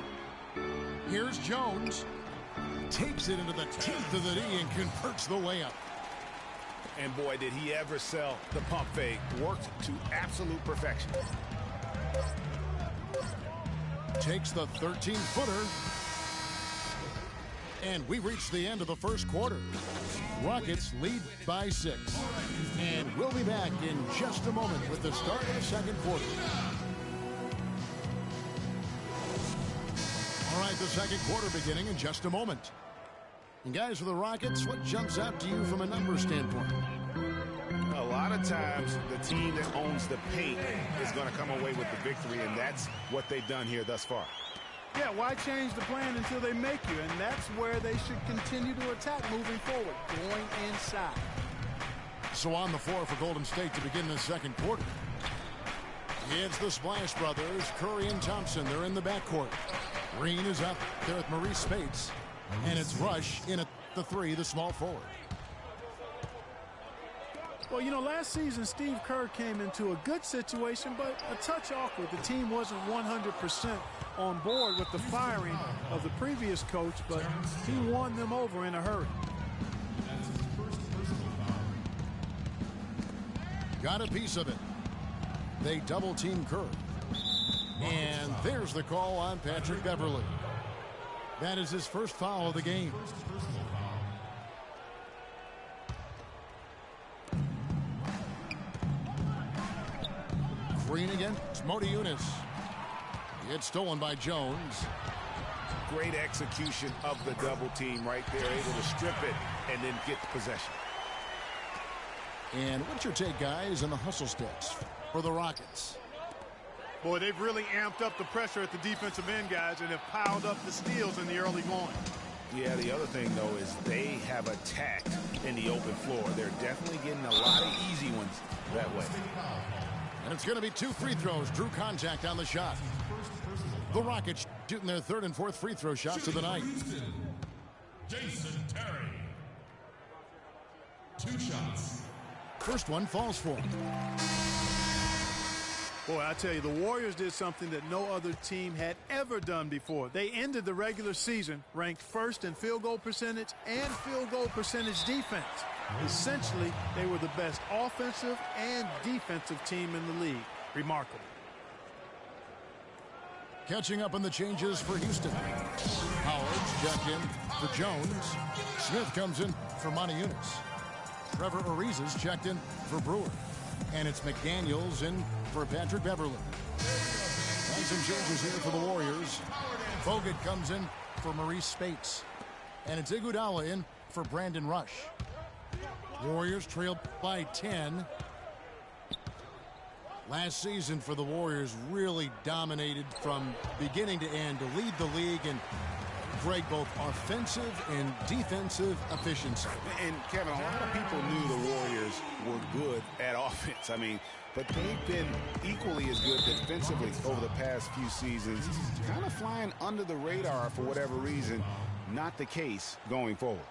him. Here's Jones. Takes it into the teeth of the knee and converts the layup. And boy, did he ever sell the pump fake. Worked to absolute perfection. Takes the 13-footer. And we reached the end of the first quarter. Rockets lead by 6. And we'll be back in just a moment with the start of the second quarter. All right, the second quarter beginning in just a moment. And guys, for the Rockets, what jumps out to you from a numbers standpoint? A lot of times, the team that owns the paint is going to come away with the victory, and that's what they've done here thus far. Yeah, why change the plan until they make you? And that's where they should continue to attack moving forward, going inside. So on the floor for Golden State to begin the second quarter. It's the Splash Brothers, Curry and Thompson. They're in the backcourt. Green is up there with Maurice Spates. And it's Rush in at the 3, the small forward. Well, you know, last season Steve Kerr came into a good situation, but a touch awkward. The team wasn't 100% on board with the firing of the previous coach, but he won them over in a hurry. Got a piece of it. They double-team Kerr. And there's the call on Patrick Beverley. That is his first foul of the game. Green against Modi Yunus. It's stolen by Jones. Great execution of the double team right there, able to strip it and then get the possession. And what's your take, guys, on the hustle steps for the Rockets? Boy, they've really amped up the pressure at the defensive end, guys, and have piled up the steals in the early going. Yeah, the other thing, though, is they have attacked in the open floor. They're definitely getting a lot of easy ones that way. And it's going to be 2 free throws. Drew contact on the shot. The Rockets shooting their 3rd and 4th free throw shots of the night. Jason Terry. 2 shots. First one falls for him. Boy, I tell you, the Warriors did something that no other team had ever done before. They ended the regular season ranked first in field goal percentage and field goal percentage defense. Essentially, they were the best offensive and defensive team in the league. Remarkable. Catching up on the changes for Houston. Howard's checked in for Jones. Smith comes in for Monteunice. Trevor Ariza's checked in for Brewer. And it's McDaniels in for Patrick Beverly. And some changes here for the Warriors. Bogut comes in for Maurice Spates. And it's Iguodala in for Brandon Rush. Warriors trailed by 10. Last season for the Warriors really dominated from beginning to end to lead the league in Greg, both offensive and defensive efficiency. And Kevin, a lot of people knew the Warriors were good at offense. I mean, but they've been equally as good defensively over the past few seasons. Kind of flying under the radar for whatever reason. Not the case going forward.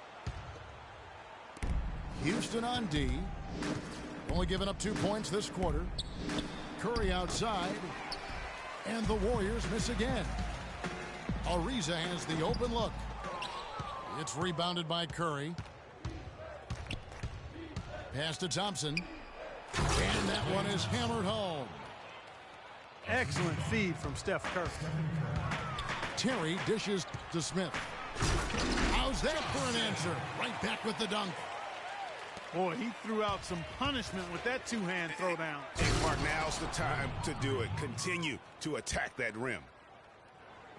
Houston on D. Only giving up 2 points this quarter. Curry outside. And the Warriors miss again. Ariza has the open look. It's rebounded by Curry. Pass to Thompson. And that one is hammered home. Excellent feed from Steph Curry. Terry dishes to Smith. How's that for an answer? Right back with the dunk. Boy, he threw out some punishment with that two-hand throwdown. Hey, Mark, now's the time to do it. Continue to attack that rim.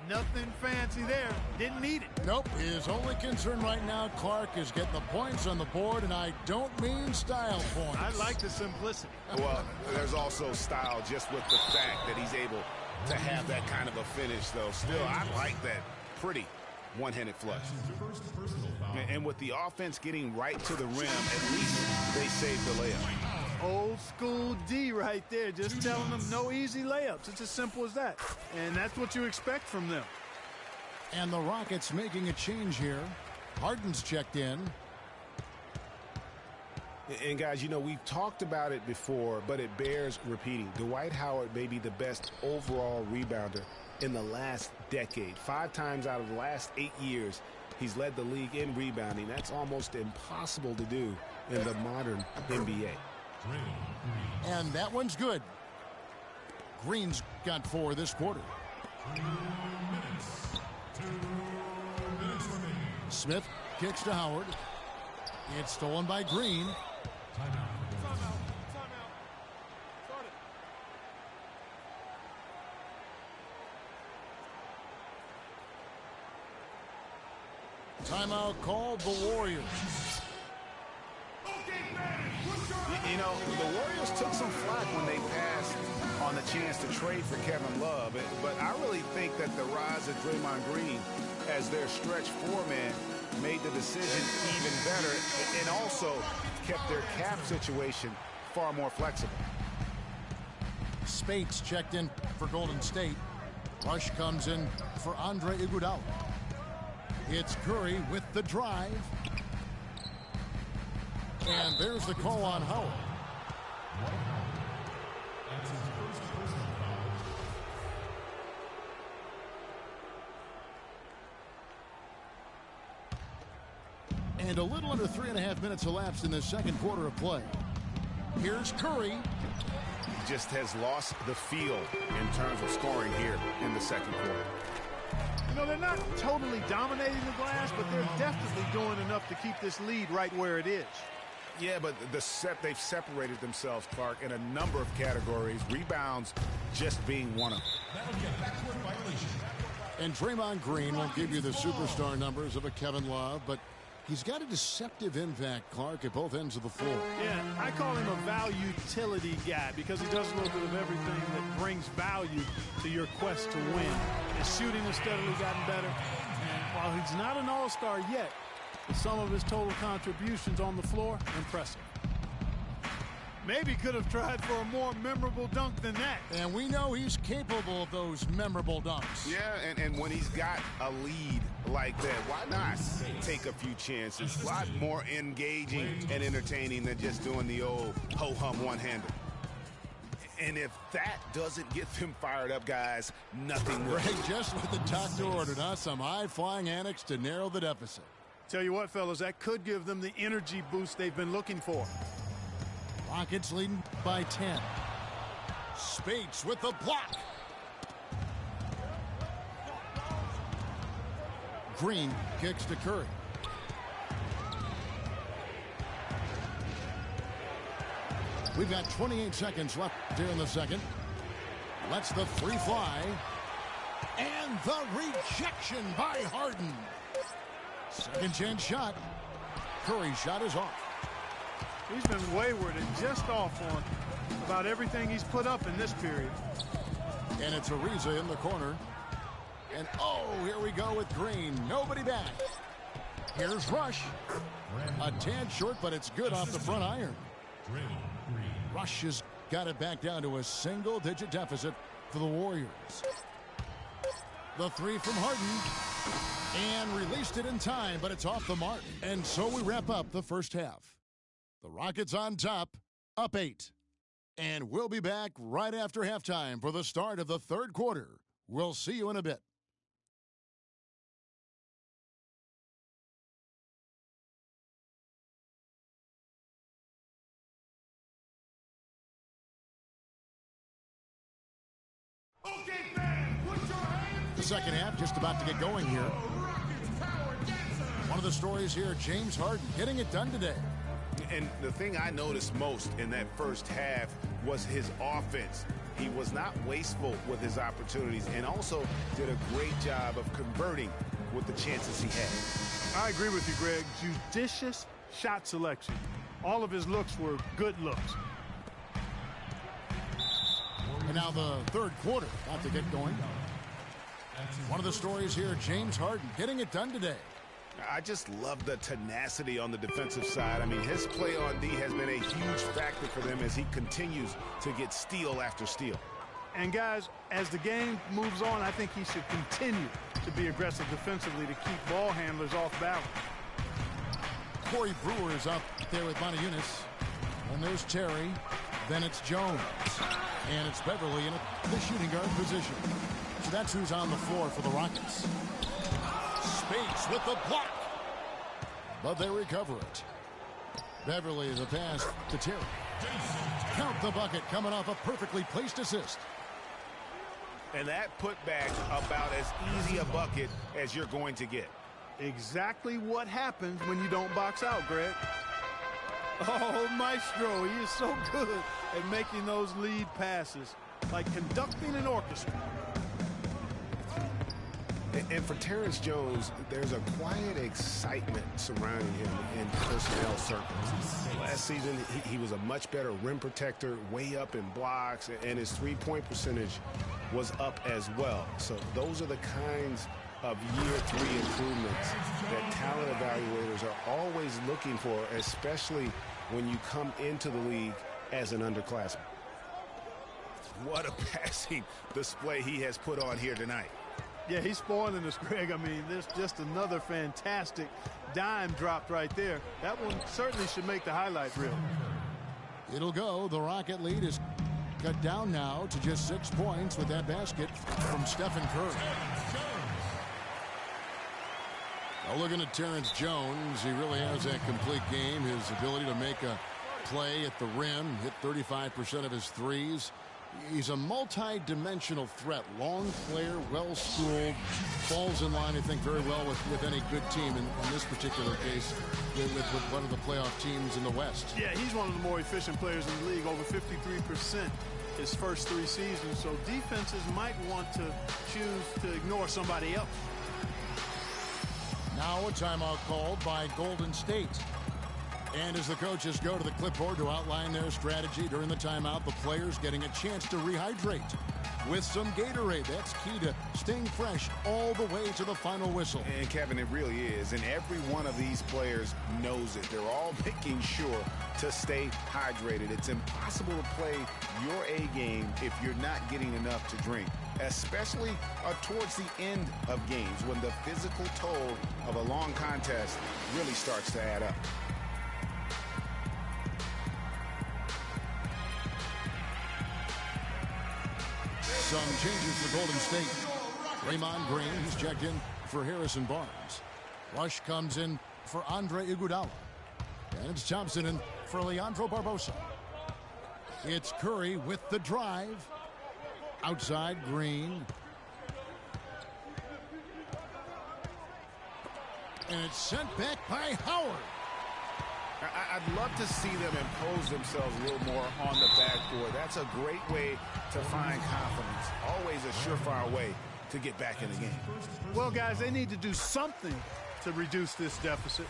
Nothing fancy there. Didn't need it. Nope. His only concern right now, Clark, is getting the points on the board, and I don't mean style points. I like the simplicity. Well, there's also style just with the fact that he's able to have that kind of a finish, though. Still, I like that pretty one-handed flush. And with the offense getting right to the rim, at least they saved the layup. Old school D right there, just telling them no easy layups. It's as simple as that. And that's what you expect from them. And the Rockets making a change here. Harden's checked in. And guys, you know, we've talked about it before, but it bears repeating. Dwight Howard may be the best overall rebounder in the last decade. 5 times out of the last 8 years, he's led the league in rebounding. That's almost impossible to do in the modern NBA. And that one's good. Green's got 4 this quarter. 2 minutes remaining. Smith kicks to Howard. It's stolen by Green. Timeout. Timeout called the Warriors. You know, the Warriors took some flack when they passed on the chance to trade for Kevin Love. But I really think that the rise of Draymond Green as their stretch 4-man made the decision even better and also kept their cap situation far more flexible. Spates checked in for Golden State. Rush comes in for Andre Iguodala. It's Curry with the drive. And there's the call on Howard. That's his first personal foul. And a little under 3.5 minutes elapsed in the second quarter of play. Here's Curry. Just has lost the feel in terms of scoring here in the second quarter. You know, they're not totally dominating the glass, but they're definitely doing enough to keep this lead right where it is. Yeah, but they've separated themselves, Clark, in a number of categories. Rebounds just being one of them. That would be a backcourt violation. And Draymond Green won't give you the superstar numbers of a Kevin Love, but he's got a deceptive impact, Clark, at both ends of the floor. Yeah, I call him a value-utility guy because he does a little bit of everything that brings value to your quest to win. His shooting has steadily gotten better, and while he's not an all-star yet, some of his total contributions on the floor, impressive. Maybe could have tried for a more memorable dunk than that. And we know he's capable of those memorable dunks. Yeah, and when he's got a lead like that, why not take a few chances? A lot more engaging and entertaining than just doing the old ho-hum one-hander. And if that doesn't get them fired up, guys, nothing will. Greg, just what the doctor ordered, huh? Some high-flying antics to narrow the deficit. Tell you what, fellas, that could give them the energy boost they've been looking for. Rockets leading by 10. Spates with the block. Green kicks to Curry. We've got 28 seconds left here in the second. Lets the three fly. And the rejection by Harden. Second chance shot. Curry's shot is off. He's been wayward and just off on about everything he's put up in this period. And it's Ariza in the corner. And oh, here we go with Green. Nobody back. Here's Rush. A tad short, but it's good off the front iron. Rush has got it back down to a single-digit deficit for the Warriors. The three from Harden. And released it in time, but it's off the mark. And so we wrap up the first half. The Rockets on top, up 8. And we'll be back right after halftime for the start of the third quarter. We'll see you in a bit. The second half just about to get going here. One of the stories here, James Harden getting it done today. And the thing I noticed most in that first half was his offense. He was not wasteful with his opportunities and also did a great job of converting with the chances he had. I agree with you, Greg. Judicious shot selection. All of his looks were good looks. And now the third quarter about to get going. One of the stories here, James Harden getting it done today. I just love the tenacity on the defensive side. I mean, his play on D has been a huge factor for them as he continues to get steal after steal. And guys, as the game moves on, I think he should continue to be aggressive defensively to keep ball handlers off balance. Corey Brewer is up there with Montejunas. And there's Terry. Then it's Jones. And it's Beverly in the shooting guard position. So that's who's on the floor for the Rockets. Spates with the block. But they recover it. Beverly the pass to Terry. Count the bucket coming off a perfectly placed assist. And that put back about as easy a bucket as you're going to get. Exactly what happens when you don't box out, Greg. Oh, Maestro, he is so good at making those lead passes, like conducting an orchestra. And for Terrence Jones, there's a quiet excitement surrounding him in personnel circles. Last season, he was a much better rim protector, way up in blocks, and his three-point percentage was up as well. So those are the kinds of year-three improvements that talent evaluators are always looking for, especially when you come into the league as an underclassman. What a passing display he has put on here tonight. Yeah, he's spoiling us, Greg. I mean, there's just another fantastic dime dropped right there. That one certainly should make the highlight reel. It'll go. The Rocket lead is cut down now to just 6 points with that basket from Stephen Curry. Now looking at Terrence Jones, he really has that complete game. His ability to make a play at the rim, hit 35% of his threes. He's a multi-dimensional threat. Long player, well-schooled, falls in line, I think, very well with any good team in this particular case with one of the playoff teams in the West. Yeah, he's one of the more efficient players in the league, over 53% his first 3 seasons. So defenses might want to choose to ignore somebody else. Now a timeout called by Golden State. And as the coaches go to the clipboard to outline their strategy during the timeout, the players getting a chance to rehydrate with some Gatorade. That's key to staying fresh all the way to the final whistle. And Kevin, it really is. And every one of these players knows it. They're all making sure to stay hydrated. It's impossible to play your A game if you're not getting enough to drink, especially towards the end of games when the physical toll of a long contest really starts to add up. Some changes for Golden State. Draymond Green, he's checked in for Harrison Barnes. Rush comes in for Andre Iguodala. And it's Thompson in for Leandro Barbosa. It's Curry with the drive. Outside, Green. And it's sent back by Howard. I'd love to see them impose themselves a little more on the backboard. That's a great way to find confidence. Always a surefire way to get back in the game. Well, guys, they need to do something to reduce this deficit.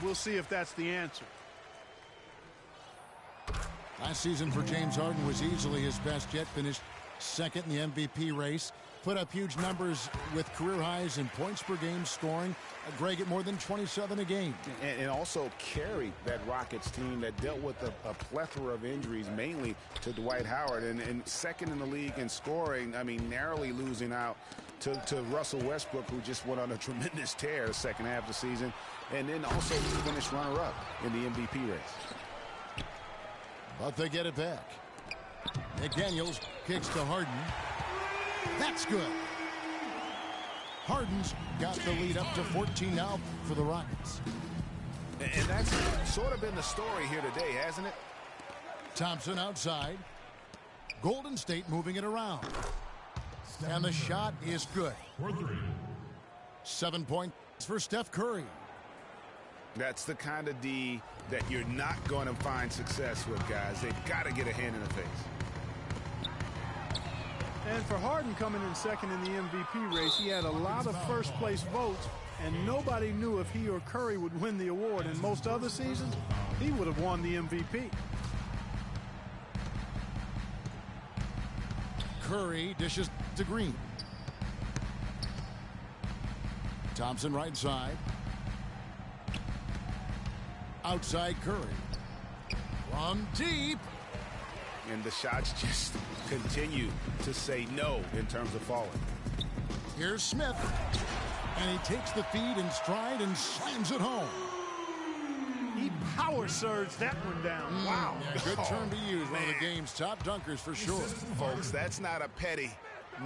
We'll see if that's the answer. Last season for James Harden was easily his best yet. Finished second in the MVP race. Put up huge numbers with career highs in points per game, scoring. Greg at more than 27 a game. And also carried that Rockets team that dealt with a plethora of injuries, mainly to Dwight Howard. And second in the league in scoring, I mean, narrowly losing out to Russell Westbrook, who just went on a tremendous tear the second half of the season. And then also finished runner-up in the MVP race. But they get it back. McDaniels kicks to Harden. That's good. Harden's got the lead up to 14 now for the Rockets. And that's sort of been the story here today, hasn't it? Thompson outside. Golden State moving it around. And the shot is good. 7 points for Steph Curry. That's the kind of D that you're not going to find success with, guys. They've got to get a hand in the face. And for Harden coming in second in the MVP race, he had a lot of first-place votes, and nobody knew if he or Curry would win the award. In most other seasons, he would have won the MVP. Curry dishes to Green. Thompson right side. Outside Curry. From deep. And the shots just continue to say no in terms of falling. Here's Smith. And he takes the feed in stride and slams it home. He power surged that one down. Wow. Yeah, good turn to use. One of the game's top dunkers for sure. Folks, that's not a petty,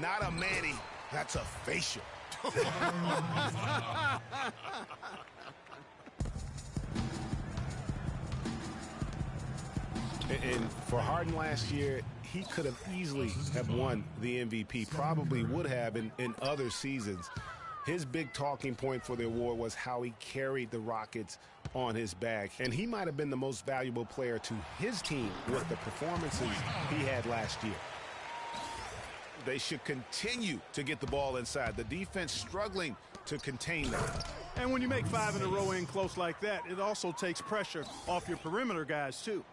not a Manny. That's a facial. And for Harden last year, he could have easily have won the MVP, probably would have in other seasons. His big talking point for the award was how he carried the Rockets on his back. And he might have been the most valuable player to his team with the performances he had last year. They should continue to get the ball inside. The defense struggling to contain that. And when you make 5 in a row in close like that, it also takes pressure off your perimeter guys, too.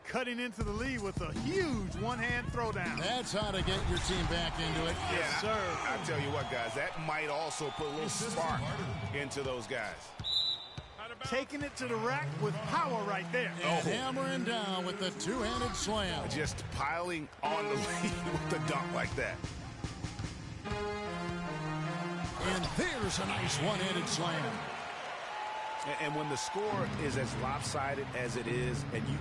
Cutting into the lead with a huge one-hand throwdown. That's how to get your team back into it. Yes, sir. I tell you what, guys, that might also put a little spark into those guys. Taking it to the rack with power right there. And hammering down with the two-handed slam. Just piling on the lead with the dunk like that. And there's a nice one-handed slam. And when the score is as lopsided as it is, and you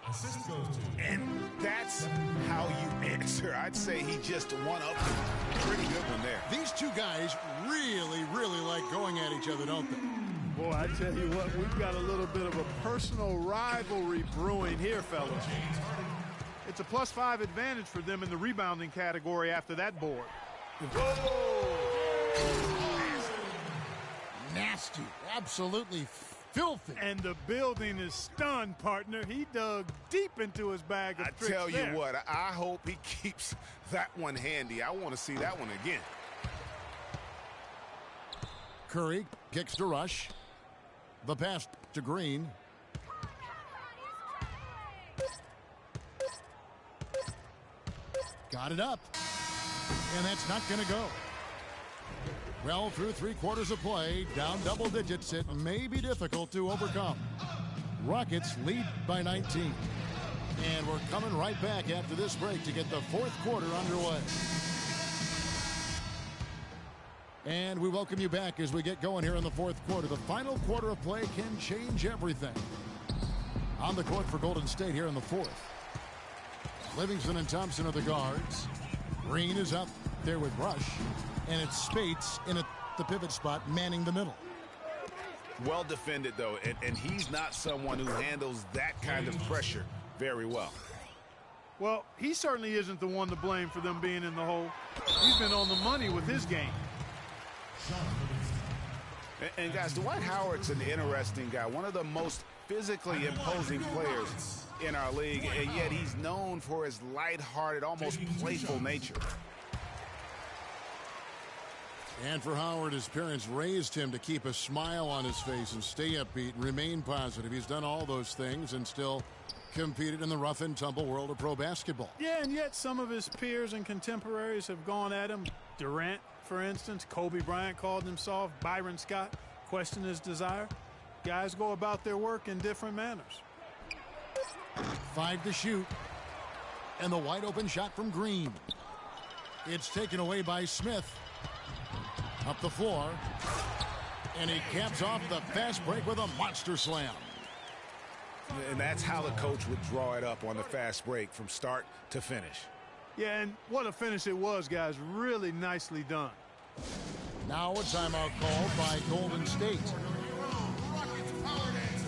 Assist goes to. and that's how you answer. I'd say he just won up. Pretty good one there. These two guys really, really like going at each other, don't they? Boy, I tell you what, we've got a little bit of a personal rivalry brewing here, fellas. It's a +5 advantage for them in the rebounding category after that board. Nasty. Absolutely filthy. And the building is stunned, partner. He dug deep into his bag of I tricks tell you there. what, I hope he keeps that one handy. I want to see that one again. Curry kicks to Rush. The pass to Green. Got it up. And that's not going to go. Well, through 3 quarters of play, down double digits, it may be difficult to overcome. Rockets lead by 19. And we're coming right back after this break to get the 4th quarter underway. And we welcome you back as we get going here in the 4th quarter. The final quarter of play can change everything. On the court for Golden State here in the 4th. Livingston and Thompson are the guards. Green is up there with Rush. And it's Spates in the pivot spot, manning the middle. Well defended, though, and he's not someone who handles that kind of pressure very well. Well, he certainly isn't the one to blame for them being in the hole. He's been on the money with his game. And guys, Dwight Howard's an interesting guy, one of the most physically imposing players in our league, and yet he's known for his lighthearted, almost playful nature. And for Howard, his parents raised him to keep a smile on his face and stay upbeat and remain positive. He's done all those things and still competed in the rough and tumble world of pro basketball. Yeah, and yet some of his peers and contemporaries have gone at him. Durant, for instance, Kobe Bryant called him soft. Byron Scott questioned his desire. Guys go about their work in different manners. 5 to shoot. And the wide open shot from Green. It's taken away by Smith. Up the floor. And he caps off the fast break with a monster slam. And that's how the coach would draw it up on the fast break from start to finish. Yeah, and what a finish it was, guys. Really nicely done. Now a timeout called by Golden State.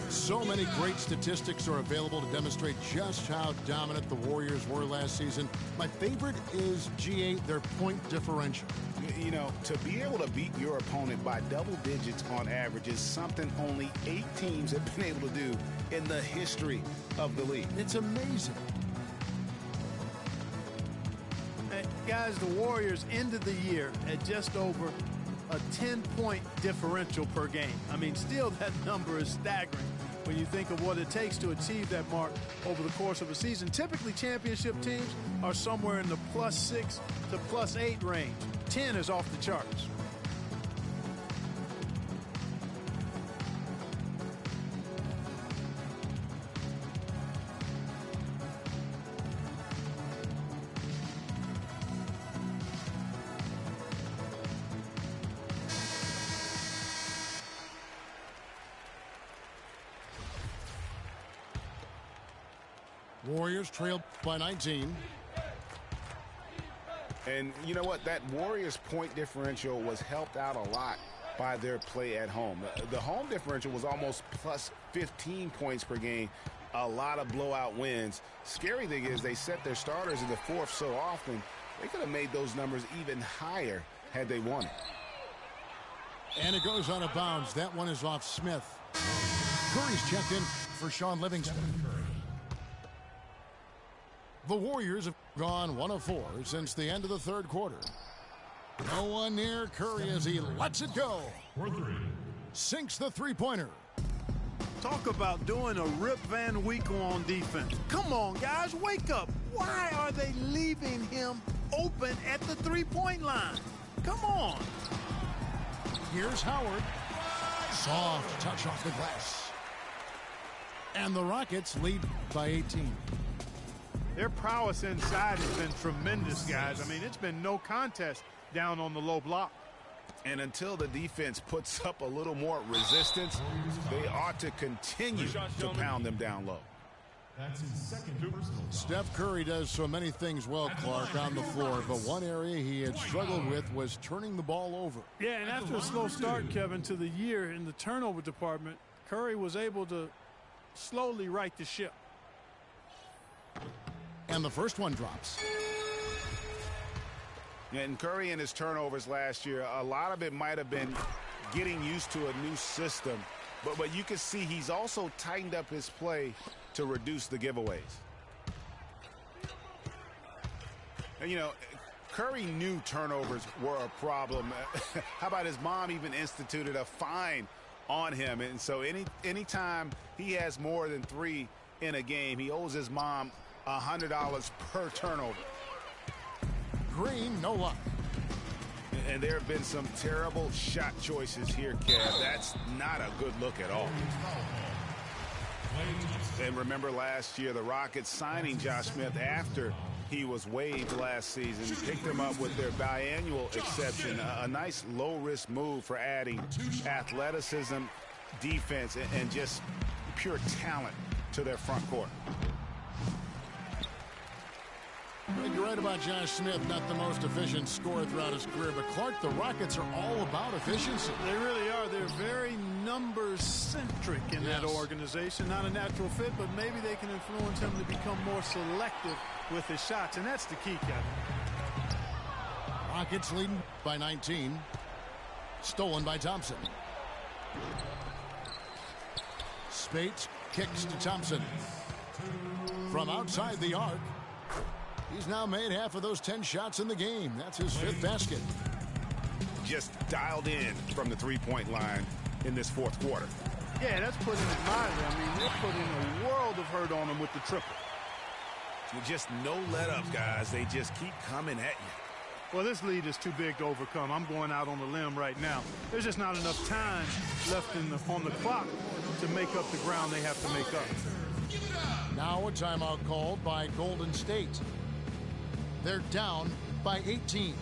So many great statistics are available to demonstrate just how dominant the Warriors were last season. My favorite is their point differential. You know, to be able to beat your opponent by double digits on average is something only 8 teams have been able to do in the history of the league. It's amazing. Guys, the Warriors ended the year at just over a 10-point differential per game. I mean, still that number is staggering when you think of what it takes to achieve that mark over the course of a season. Typically, championship teams are somewhere in the +6 to +8 range. 10 is off the charts. Warriors trailed by 19. And you know what? That Warriors point differential was helped out a lot by their play at home. The home differential was almost +15 points per game. A lot of blowout wins. Scary thing is they set their starters in the fourth so often, they could have made those numbers even higher had they wanted. And it goes out of bounds. That one is off Smith. Curry's checked in for Sean Livingston. The Warriors have gone 1 of 4 since the end of the third quarter. No one near Curry as he lets it go. Sinks the three-pointer. Talk about doing a Rip Van Winkle on defense. Come on, guys, wake up. Why are they leaving him open at the three-point line? Come on. Here's Howard. Soft touch off the glass. And the Rockets lead by 18. Their prowess inside has been tremendous, guys. I mean, it's been no contest down on the low block. And until the defense puts up a little more resistance, they ought to continue to pound them down low. That's his second personal. Steph Curry does so many things well, Clark, on the floor, but one area he had struggled with was turning the ball over. Yeah, and after a slow start, Kevin, to the year in the turnover department, Curry was able to slowly right the ship. And the first one drops. And Curry and his turnovers last year, a lot of it might have been getting used to a new system. But you can see he's also tightened up his play to reduce the giveaways. And, you know, Curry knew turnovers were a problem. How about his mom even instituted a fine on him? And so anytime he has more than 3 in a game, he owes his mom $100 per turnover. Green, no luck. And there have been some terrible shot choices here, Kev. That's not a good look at all. And remember last year, the Rockets signing Josh Smith after he was waived last season, picked him up with their biannual exception. A nice low-risk move for adding athleticism, defense, and just pure talent to their front court. I think you're right about Josh Smith, not the most efficient scorer throughout his career. But, Clark, the Rockets are all about efficiency. They really are. They're very numbers-centric in that organization. Not a natural fit, but maybe they can influence him to become more selective with his shots, and that's the key, Kevin. Rockets leading by 19. Stolen by Thompson. Spates kicks to Thompson. From outside the arc. He's now made half of those 10 shots in the game. That's his 5th basket. Just dialed in from the three-point line in this fourth quarter. Yeah, that's putting it mildly. I mean, they're putting a world of hurt on him with the triple. Just no let-ups, guys. They just keep coming at you. Well, this lead is too big to overcome. I'm going out on the limb right now. There's just not enough time left on the clock to make up the ground they have to make up. Now a timeout called by Golden State. They're down by 18.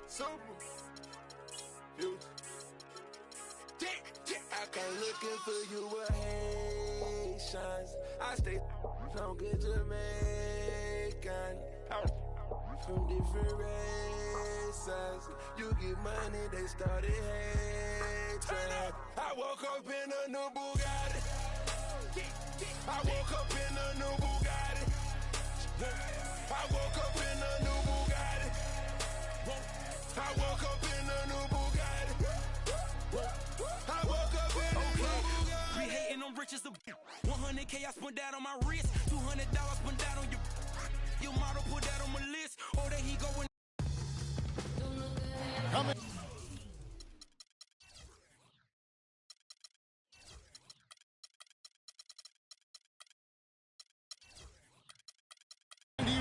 Super. Future. I came looking for you with Haitians. I stay from good Jamaican. From different races. You get money, they started hating. I woke up in a new Bugatti. I woke up in a new Bugatti. I woke up in a new Bugatti. I woke up in a new Bugatti. I woke up in a new Bugatti. We hating on riches of 100K I spent that on my wrist. $200 spent that on your model, put that on my list. Or that he going. Coming.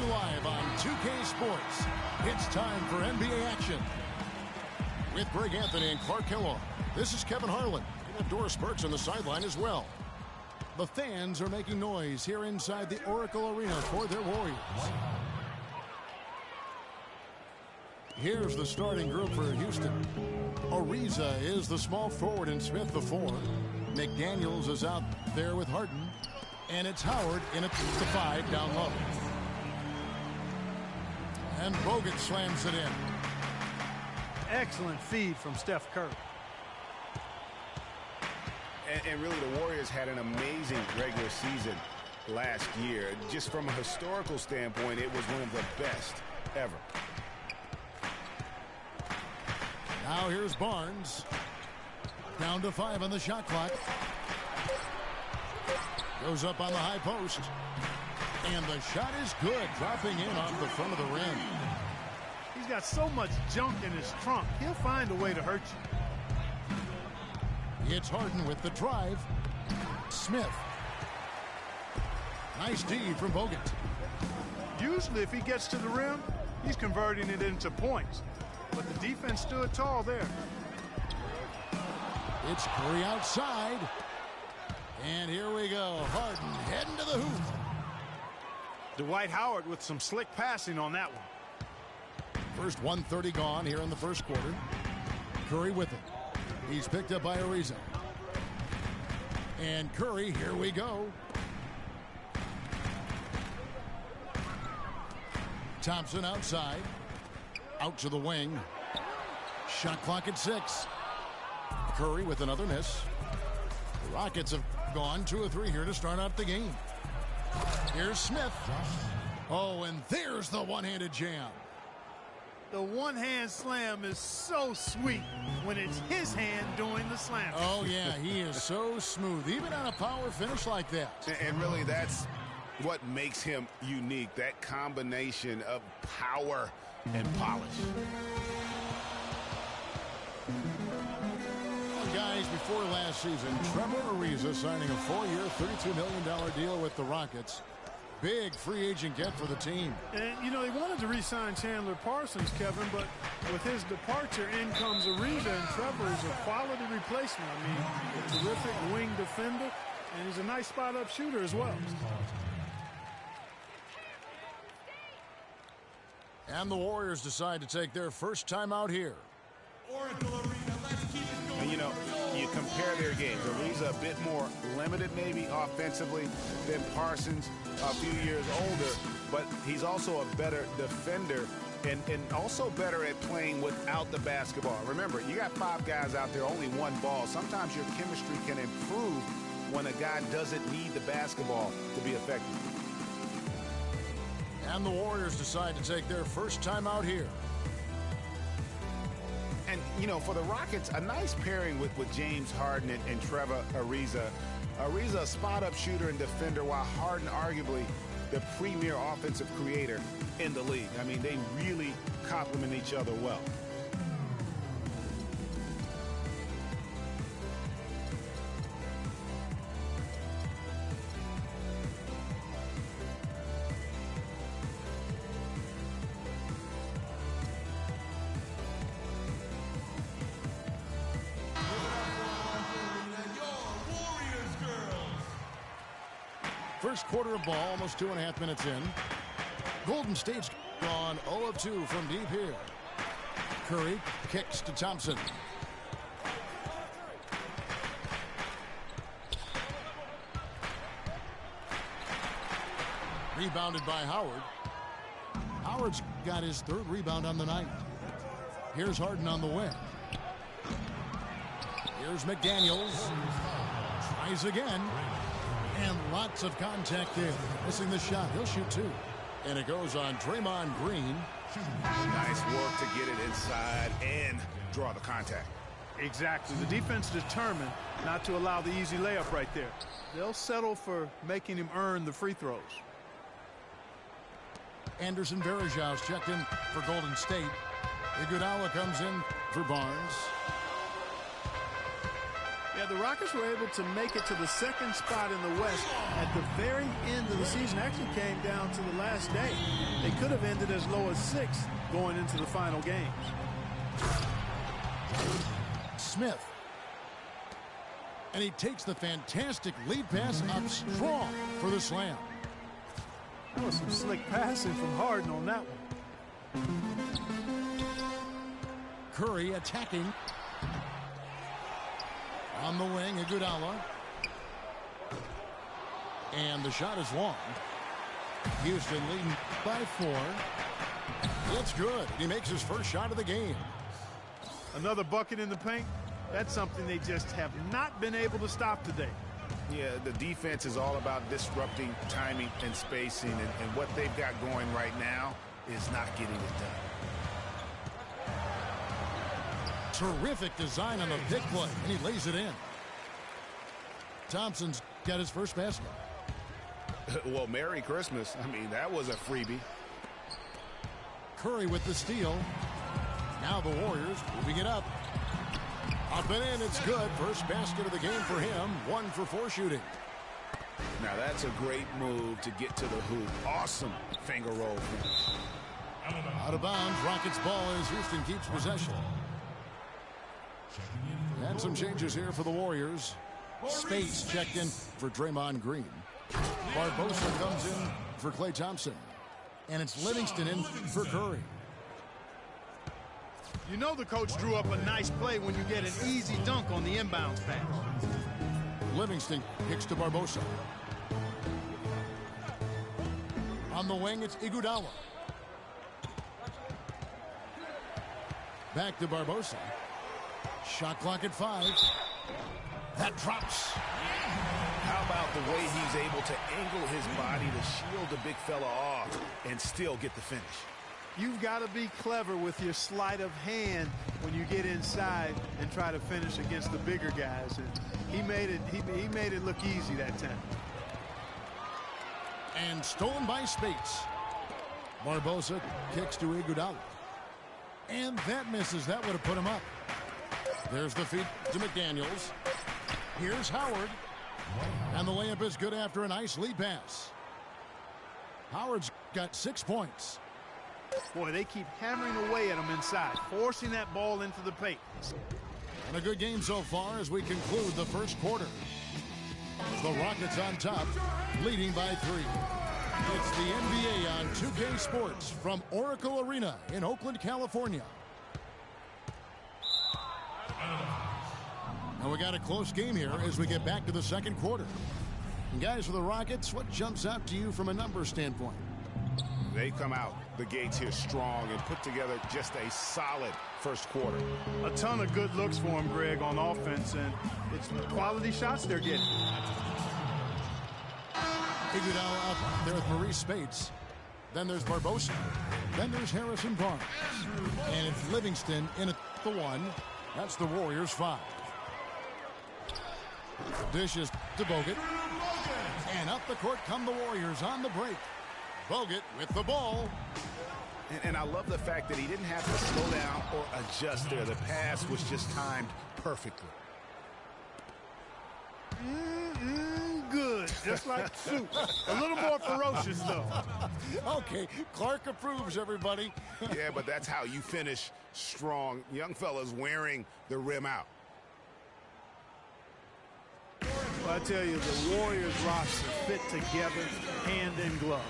Live on 2K Sports. It's time for NBA action. With Greg Anthony and Clark Kellogg, this is Kevin Harlan. We have Doris Burks on the sideline as well. The fans are making noise here inside the Oracle Arena for their Warriors. Here's the starting group for Houston. Ariza is the small forward and Smith the 4. McDaniels is out there with Harden. And it's Howard in at the 5 down low. And Bogut slams it in. Excellent feed from Steph Curry. And really, the Warriors had an amazing regular season last year. Just from a historical standpoint, it was one of the best ever. Now here's Barnes. Down to 5 on the shot clock. Goes up on the high post. And the shot is good, dropping in off the front of the rim. He's got so much junk in his trunk, he'll find a way to hurt you. It's Harden with the drive. Smith. Nice D from Bogut. Usually if he gets to the rim, he's converting it into points. But the defense stood tall there. It's Curry outside. And here we go. Harden heading to the hoop. Dwight Howard with some slick passing on that one. First 1:30 gone here in the first quarter. Curry with it. He's picked up by Ariza. And Curry, here we go. Thompson outside. Out to the wing. Shot clock at 6. Curry with another miss. The Rockets have gone 2 of 3 here to start out the game. Here's Smith. Oh, and there's the one-handed jam. The one-hand slam is so sweet when it's his hand doing the slam. Oh, yeah, he is so smooth, even on a power finish like that. And really, that's what makes him unique, that combination of power and polish. Well, guys, before last season, Trevor Ariza signing a 4-year, $32 million deal with the Rockets. Big free agent get for the team. And, you know, they wanted to re-sign Chandler Parsons, Kevin, but with his departure, in comes Ariza, and Trevor is a quality replacement. I mean, a terrific wing defender, and he's a nice spot-up shooter as well. And the Warriors decide to take their first time out here. And, you know, you compare their games. Ariza a bit more limited maybe offensively than Parsons, a few years older, but he's also a better defender and also better at playing without the basketball. Remember, you got 5 guys out there, only 1 ball. Sometimes your chemistry can improve when a guy doesn't need the basketball to be effective. And the Warriors decide to take their first time out here. And, you know, for the Rockets, a nice pairing with James Harden and Trevor Ariza. Ariza, a spot-up shooter and defender, while Harden arguably the premier offensive creator in the league. I mean, they really complement each other well. First quarter of ball, almost 2.5 minutes in. Golden State's gone 0 of 2 from deep here. Curry kicks to Thompson. Rebounded by Howard. Howard's got his 3rd rebound on the night. Here's Harden on the wing. Here's McDaniels. Tries again. And lots of contact there. Missing the shot. He'll shoot 2. And it goes on Draymond Green. Nice work to get it inside and draw the contact. Exactly. The defense determined not to allow the easy layup right there. They'll settle for making him earn the free throws. Anderson Varejão's checked in for Golden State. Iguodala comes in for Barnes. Yeah, the Rockets were able to make it to the 2nd spot in the West at the very end of the season. Actually came down to the last day. They could have ended as low as 6th going into the final games. Smith. And he takes the fantastic lead pass up strong for the slam. That was some slick passing from Harden on that one. Curry attacking. On the wing, Iguodala. And the shot is long. Houston leading by 4. It's good. He makes his first shot of the game. Another bucket in the paint. That's something they just have not been able to stop today. Yeah, the defense is all about disrupting timing and spacing, and what they've got going right now is not getting it done. Terrific design on the big play, and he lays it in. Thompson's got his first basket. Well, Merry Christmas. I mean, that was a freebie. Curry with the steal. Now the Warriors moving it up. Up and in, it's good. First basket of the game for him. 1 for 4 shooting. Now that's a great move to get to the hoop. Awesome finger roll finish. Out of bounds, Rockets ball as Houston keeps possession. And some changes here for the Warriors. Space checked in for Draymond Green. Barbosa comes in for Klay Thompson. And it's Livingston in for Curry. You know the coach drew up a nice play when you get an easy dunk on the inbounds pass. Livingston kicks to Barbosa. On the wing, it's Iguodala. Back to Barbosa. Shot clock at 5. That drops. How about the way he's able to angle his body to shield the big fella off and still get the finish? You've got to be clever with your sleight of hand when you get inside and try to finish against the bigger guys. And he made it look easy that time. And stolen by Spates. Barbosa kicks to Iguodala. And that misses. That would have put him up. There's the feed to McDaniels. Here's Howard. And the layup is good after a nice lead pass. Howard's got 6 points. Boy, they keep hammering away at him inside, forcing that ball into the paint. And a good game so far as we conclude the first quarter. The Rockets on top, leading by 3. It's the NBA on 2K Sports from Oracle Arena in Oakland, California. Now we got a close game here as we get back to the second quarter. And guys, for the Rockets, what jumps out to you from a numbers standpoint? They come out the gates here strong and put together just a solid first quarter. A ton of good looks for him, Greg, on offense, and it's quality shots they're getting. Iguodala up there with Maurice Spates. Then there's Barbosa. Then there's Harrison Barnes. And it's Livingston in at the 1. That's the Warriors' 5. Dishes to Bogut. And up the court come the Warriors on the break. Bogut with the ball. And I love the fact that he didn't have to slow down or adjust there. The pass was just timed perfectly. Good, just like soup. A little more ferocious, though. Okay, Clark approves, everybody. Yeah, but that's how you finish strong. Young fella's wearing the rim out. Well, I tell you, the Warriors roster fit together hand in glove.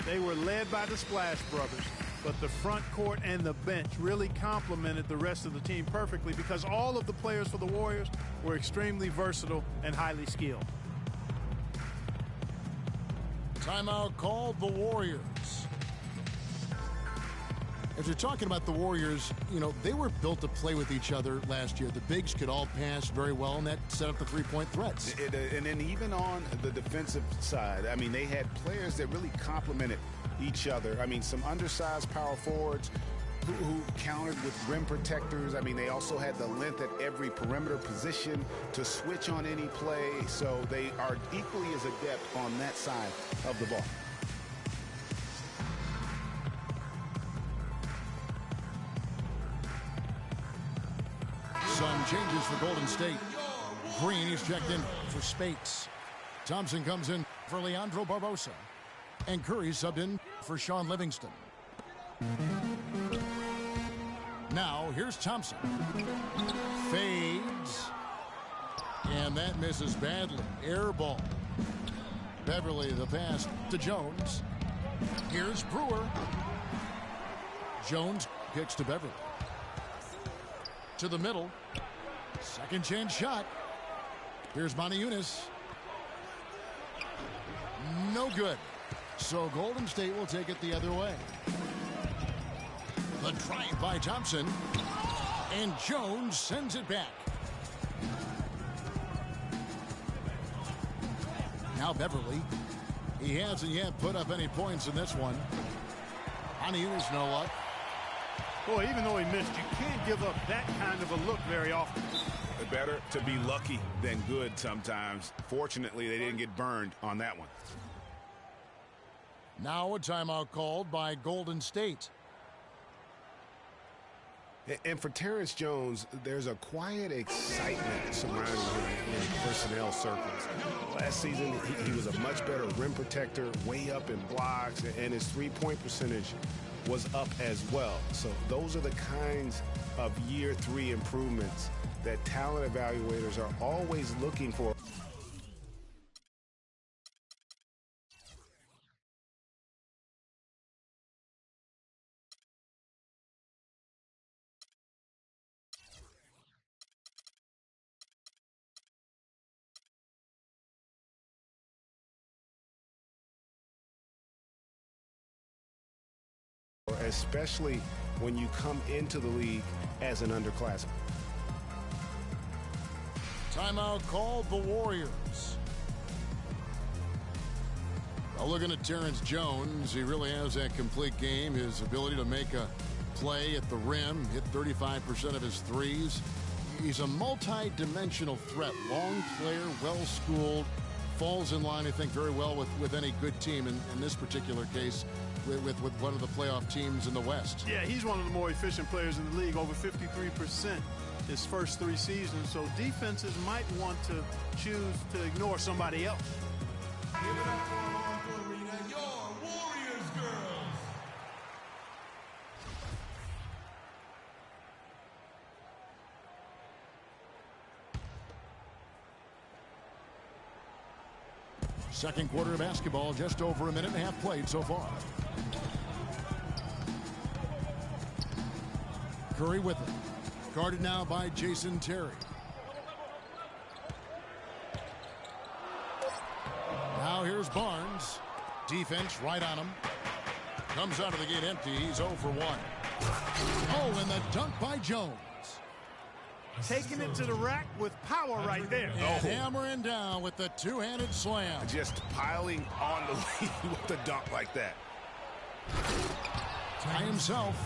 They were led by the Splash Brothers, but the front court and the bench really complemented the rest of the team perfectly because all of the players for the Warriors were extremely versatile and highly skilled. Timeout called the Warriors. As you're talking about the Warriors, you know, they were built to play with each other last year. The bigs could all pass very well, and that set up the three-point threats. And then even on the defensive side, I mean, they had players that really complemented each other. I mean, some undersized power forwards who countered with rim protectors. I mean, they also had the length at every perimeter position to switch on any play. So they are equally as adept on that side of the ball. Some changes for Golden State. Green, he's checked in for Spates. Thompson comes in for Leandro Barbosa. And Curry subbed in for Sean Livingston. Now, here's Thompson. Fades. And that misses badly. Air ball. Beverly, the pass to Jones. Here's Brewer. Jones kicks to Beverly. To the middle. Second chance shot. Here's Moniunas. No good. So Golden State will take it the other way. The drive by Thompson. And Jones sends it back. Now Beverly. He hasn't yet put up any points in this one. Moniunas, no luck. Boy, even though he missed, you can't give up that kind of a look very often. Better to be lucky than good sometimes. Fortunately, they didn't get burned on that one. Now a timeout called by Golden State. And for Terrence Jones, there's a quiet excitement surrounding him in personnel circles. Last season, he was a much better rim protector, way up in blocks, and his three-point percentage was up as well. So those are the kinds of year 3 improvements that talent evaluators are always looking for. Especially when you come into the league as an underclassman. Timeout called the Warriors. Well, looking at Terrence Jones, he really has that complete game. His ability to make a play at the rim, hit 35% of his threes. He's a multi-dimensional threat. Long player, well-schooled, falls in line, I think, very well with any good team. In this particular case, with one of the playoff teams in the West. Yeah, he's one of the more efficient players in the league, over 53% his first 3 seasons. So defenses might want to choose to ignore somebody else. Give it up for Marco Arena, your Warriors girls. Second quarter of basketball, just over a minute and a half played so far. Curry with it. Guarded now by Jason Terry. Now here's Barnes. Defense right on him. Comes out of the gate empty. He's 0 for 1. Oh, and the dunk by Jones. Taking it to the rack with power right there. And hammering down with the two-handed slam. Just piling on the lead with a dunk like that. By himself.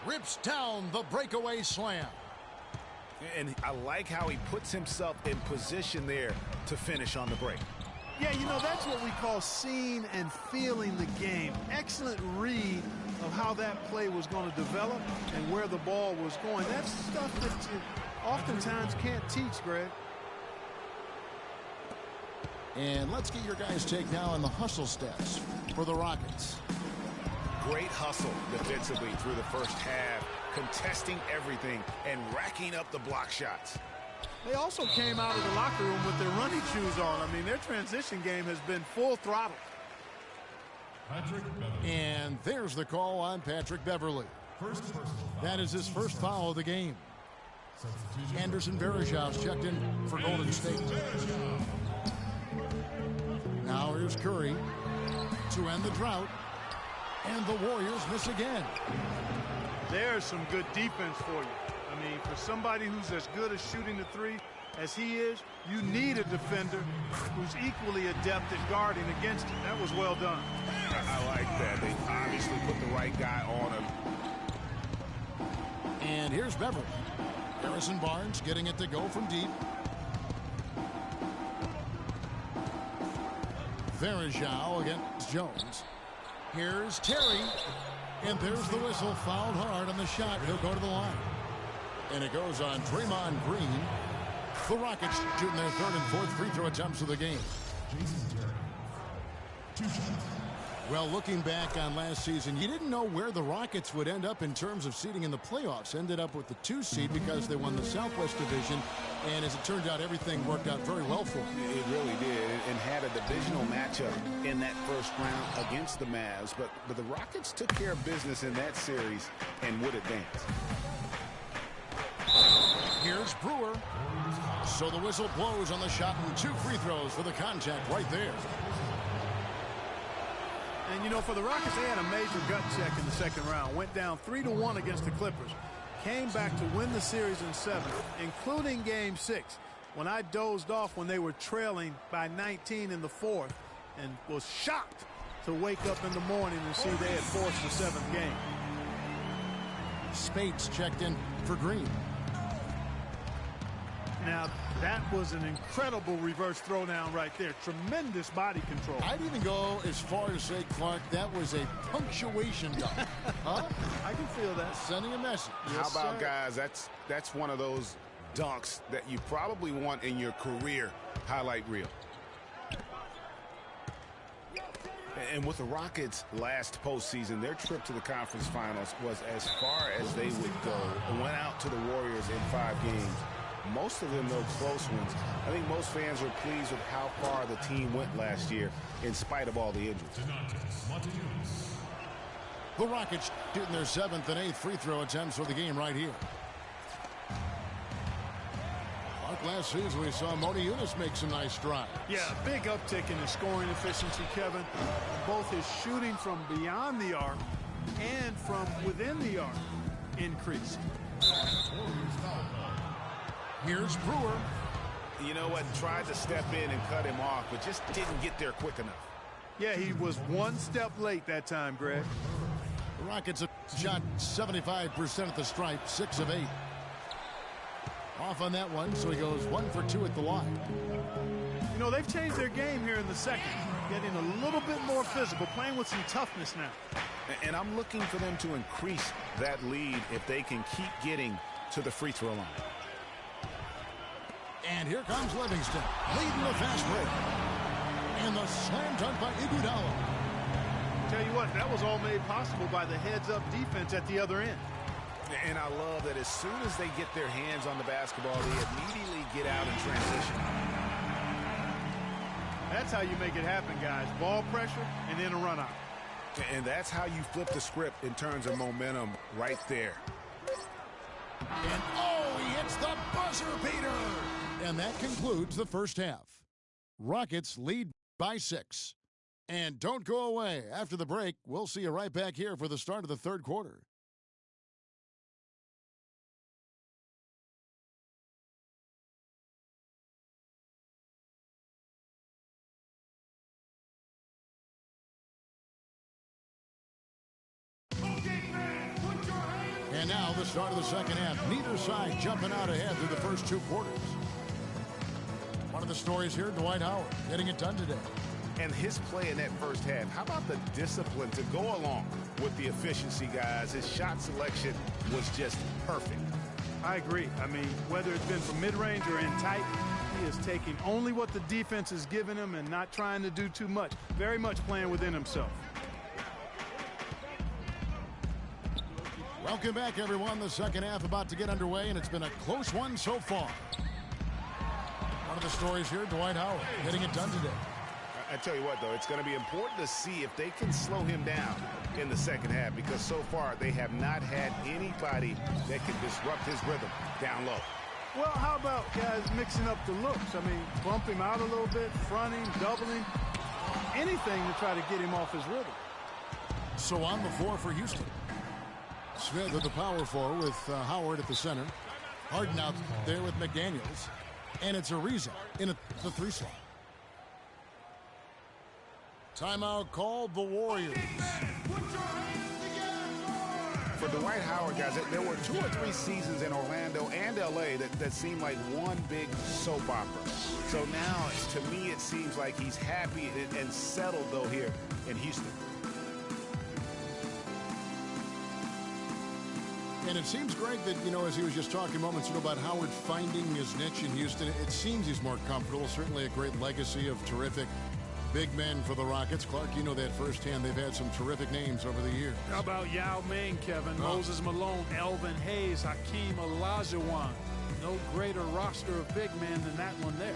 Rips down the breakaway slam. And I like how he puts himself in position there to finish on the break. Yeah, you know, that's what we call seeing and feeling the game. Excellent read of how that play was going to develop and where the ball was going. That's stuff that you oftentimes can't teach, Greg. And let's get your guys' take now on the hustle stats for the Rockets. Great hustle defensively through the first half, contesting everything and racking up the block shots. They also came out of the locker room with their running shoes on. I mean, their transition game has been full throttle. And there's the call on Patrick Beverley. That is his first foul of the game. Anderson Varejão's checked in for Golden State. Now here's Curry to end the drought. And the Warriors miss again. There's some good defense for you. I mean, for somebody who's as good at shooting the three as he is, you need a defender who's equally adept at guarding against him. That was well done. I like that. They obviously put the right guy on him. And here's Beverly. Harrison Barnes getting it to go from deep. Varejão against Jones. Here's Terry. And there's the whistle. Fouled hard on the shot. He'll go to the line. And it goes on Draymond Green. The Rockets shooting their third and fourth free throw attempts of the game. Well, looking back on last season, you didn't know where the Rockets would end up in terms of seeding in the playoffs. Ended up with the 2 seed because they won the Southwest Division. And as it turned out, everything worked out very well for them. It really did, and had a divisional matchup in that first round against the Mavs. But the Rockets took care of business in that series and would advance. Here's Brewer. So the whistle blows on the shot and 2 free throws for the contact right there. And, you know, for the Rockets, they had a major gut check in the second round. Went down 3-1 against the Clippers. Came back to win the series in 7, including Game 6, when I dozed off when they were trailing by 19 in the 4th and was shocked to wake up in the morning and see they had forced the 7th game. Spates checked in for Green. Now, that was an incredible reverse throwdown right there. Tremendous body control. I'd even go as far as say, Clark, that was a punctuation dunk. Huh? I can feel that. Sending a message. How about, guys, that's one of those dunks that you probably want in your career highlight reel. And with the Rockets last postseason, their trip to the conference finals was as far as they would go. Went out to the Warriors in 5 games. Most of them, though, close ones. I think most fans are pleased with how far the team went last year in spite of all the injuries. The Rockets shooting their 7th and 8th free throw attempts for the game right here. Like last season, we saw Moni Eunice make some nice strides. Yeah, big uptick in his scoring efficiency, Kevin. Both his shooting from beyond the arc and from within the arc increased. Here's Brewer. You know what? Tried to step in and cut him off, but just didn't get there quick enough. Yeah, he was 1 step late that time, Greg. The Rockets have shot 75% at the stripe, 6 of 8. Off on that one, so he goes 1 for 2 at the line. You know, they've changed their game here in the second, getting a little bit more physical, playing with some toughness now. And I'm looking for them to increase that lead if they can keep getting to the free throw line. And here comes Livingston, leading the fast break. And the slam dunk by Iguodala. Tell you what, that was all made possible by the heads-up defense at the other end. And I love that as soon as they get their hands on the basketball, they immediately get out in transition. That's how you make it happen, guys. Ball pressure and then a run out. And that's how you flip the script in terms of momentum right there. And he hits the buzzer beater. And that concludes the first half. Rockets lead by 6. And don't go away. After the break, we'll see you right back here for the start of the third quarter. And now the start of the second half. Neither side jumping out ahead through the first 2 quarters. One of the stories here, Dwight Howard getting it done today. And his play in that first half, how about the discipline to go along with the efficiency, guys? His shot selection was just perfect. I agree. I mean, whether it's been from mid-range or in tight, he is taking only what the defense is giving him and not trying to do too much. Very much playing within himself. Welcome back, everyone. The second half about to get underway, and it's been a close one so far. One of the stories here, Dwight Howard getting it done today. I tell you what, though, it's going to be important to see if they can slow him down in the second half, because so far they have not had anybody that can disrupt his rhythm down low. Well, how about guys mixing up the looks? I mean, bump him out a little bit, fronting, doubling, anything to try to get him off his rhythm. So on the floor for Houston. Smith at the power forward with Howard at the center. Harden out there with McDaniels. And it's Ariza in the 3 slot. Timeout called the Warriors. For Dwight Howard, guys, there were 2 or 3 seasons in Orlando and L.A. that seemed like one big soap opera. So now, to me, it seems like he's happy and settled, though, here in Houston. And it seems, Greg, that, as he was just talking moments ago about Howard finding his niche in Houston, it seems he's more comfortable. Certainly a great legacy of terrific big men for the Rockets. Clark, you know that firsthand. They've had some terrific names over the years. How about Yao Ming, Kevin? Moses Malone, Elvin Hayes, Hakeem Olajuwon. No greater roster of big men than that one there.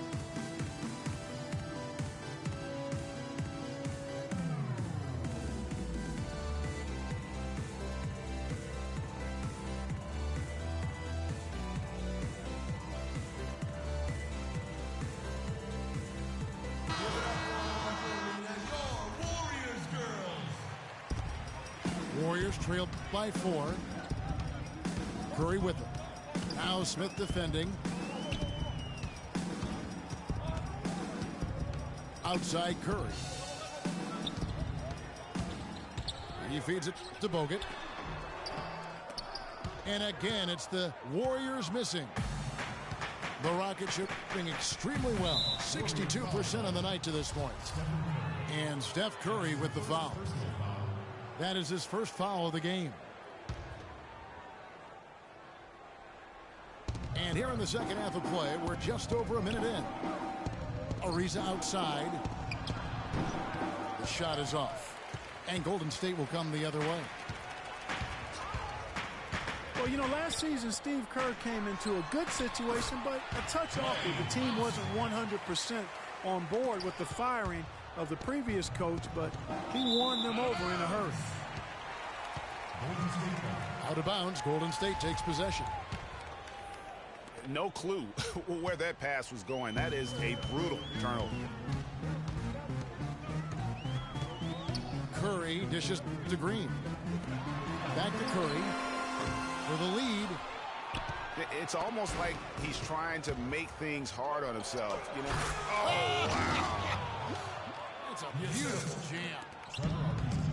Warriors trailed by 4. Curry with it. Now Smith defending. Outside Curry. He feeds it to Bogut. And again, it's the Warriors missing. The Rockets shooting extremely well. 62% on the night to this point. And Steph Curry with the foul. That is his first foul of the game. And here in the second half of play, we're just over a minute in. Ariza outside. The shot is off. And Golden State will come the other way. Well, last season, Steve Kerr came into a good situation, but a touch off. The team wasn't 100% on board with the firing of the previous coach, but he won them over in a hurry. Out of bounds, Golden State takes possession. No clue where that pass was going. That is a brutal turnover. Curry dishes to Green. Back to Curry for the lead. It's almost like he's trying to make things hard on himself. Oh, wow. It's a beautiful jam.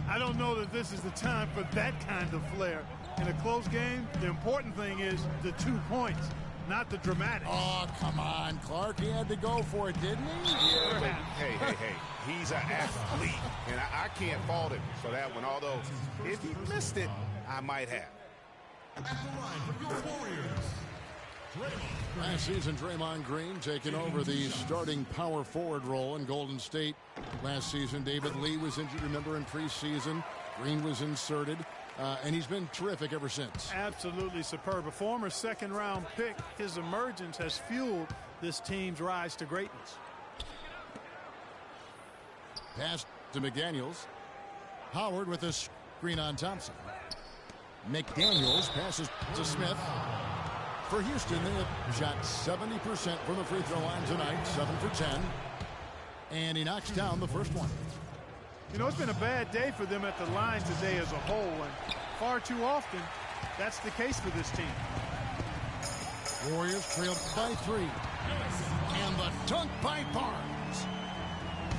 I don't know that this is the time for that kind of flair. In a close game, the important thing is the 2 points, not the dramatics. Oh, come on, Clark. He had to go for it, didn't he? Yeah, but hey. He's an athlete, and I can't fault him for that one. Although, if he missed it, I might have. At the line for your Warriors, Draymond. Last season, Draymond Green taking over the starting power forward role in Golden State. Last season, David Lee was injured, remember, in preseason. Green was inserted, and he's been terrific ever since. Absolutely superb. A former second-round pick, his emergence has fueled this team's rise to greatness. Pass to McDaniels. Howard with a screen on Thompson. McDaniels passes to Smith. For Houston, they have shot 70% from the free throw line tonight, 7 for 10. And he knocks down the first one. It's been a bad day for them at the line today as a whole, and far too often, that's the case for this team. Warriors trailed by 3. And the dunk by Barnes.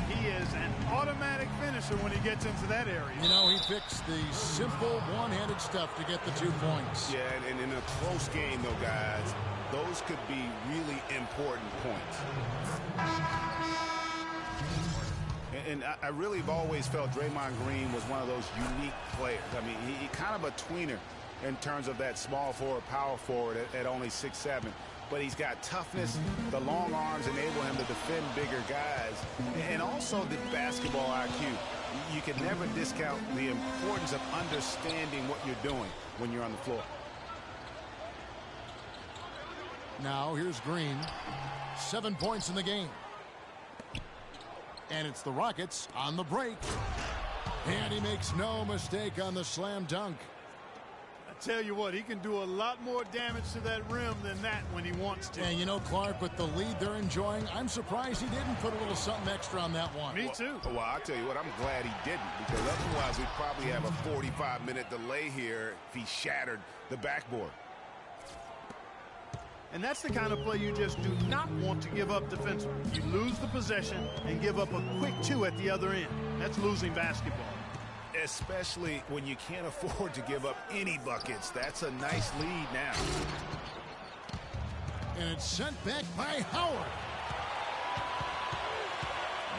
He is an automatic finisher when he gets into that area. He picks the simple one-handed stuff to get the 2 points. Yeah, and in a close game, though, guys, those could be really important points. And I really have always felt Draymond Green was one of those unique players. I mean, he kind of a tweener in terms of that small forward, power forward at only 6'7". But he's got toughness. The long arms enable him to defend bigger guys. And also the basketball IQ. You can never discount the importance of understanding what you're doing when you're on the floor. Now here's Green. 7 points in the game. And it's the Rockets on the break. And he makes no mistake on the slam dunk. I tell you what, he can do a lot more damage to that rim than that when he wants to. And you know, Clark, with the lead they're enjoying, I'm surprised he didn't put a little something extra on that one. Me too. Well, I'll tell you what, I'm glad he didn't, because otherwise we'd probably have a 45-minute delay here if he shattered the backboard. And that's the kind of play you just do not want to give up defensively. You lose the possession and give up a quick two at the other end. That's losing basketball. Especially when you can't afford to give up any buckets. That's a nice lead now. And it's sent back by Howard.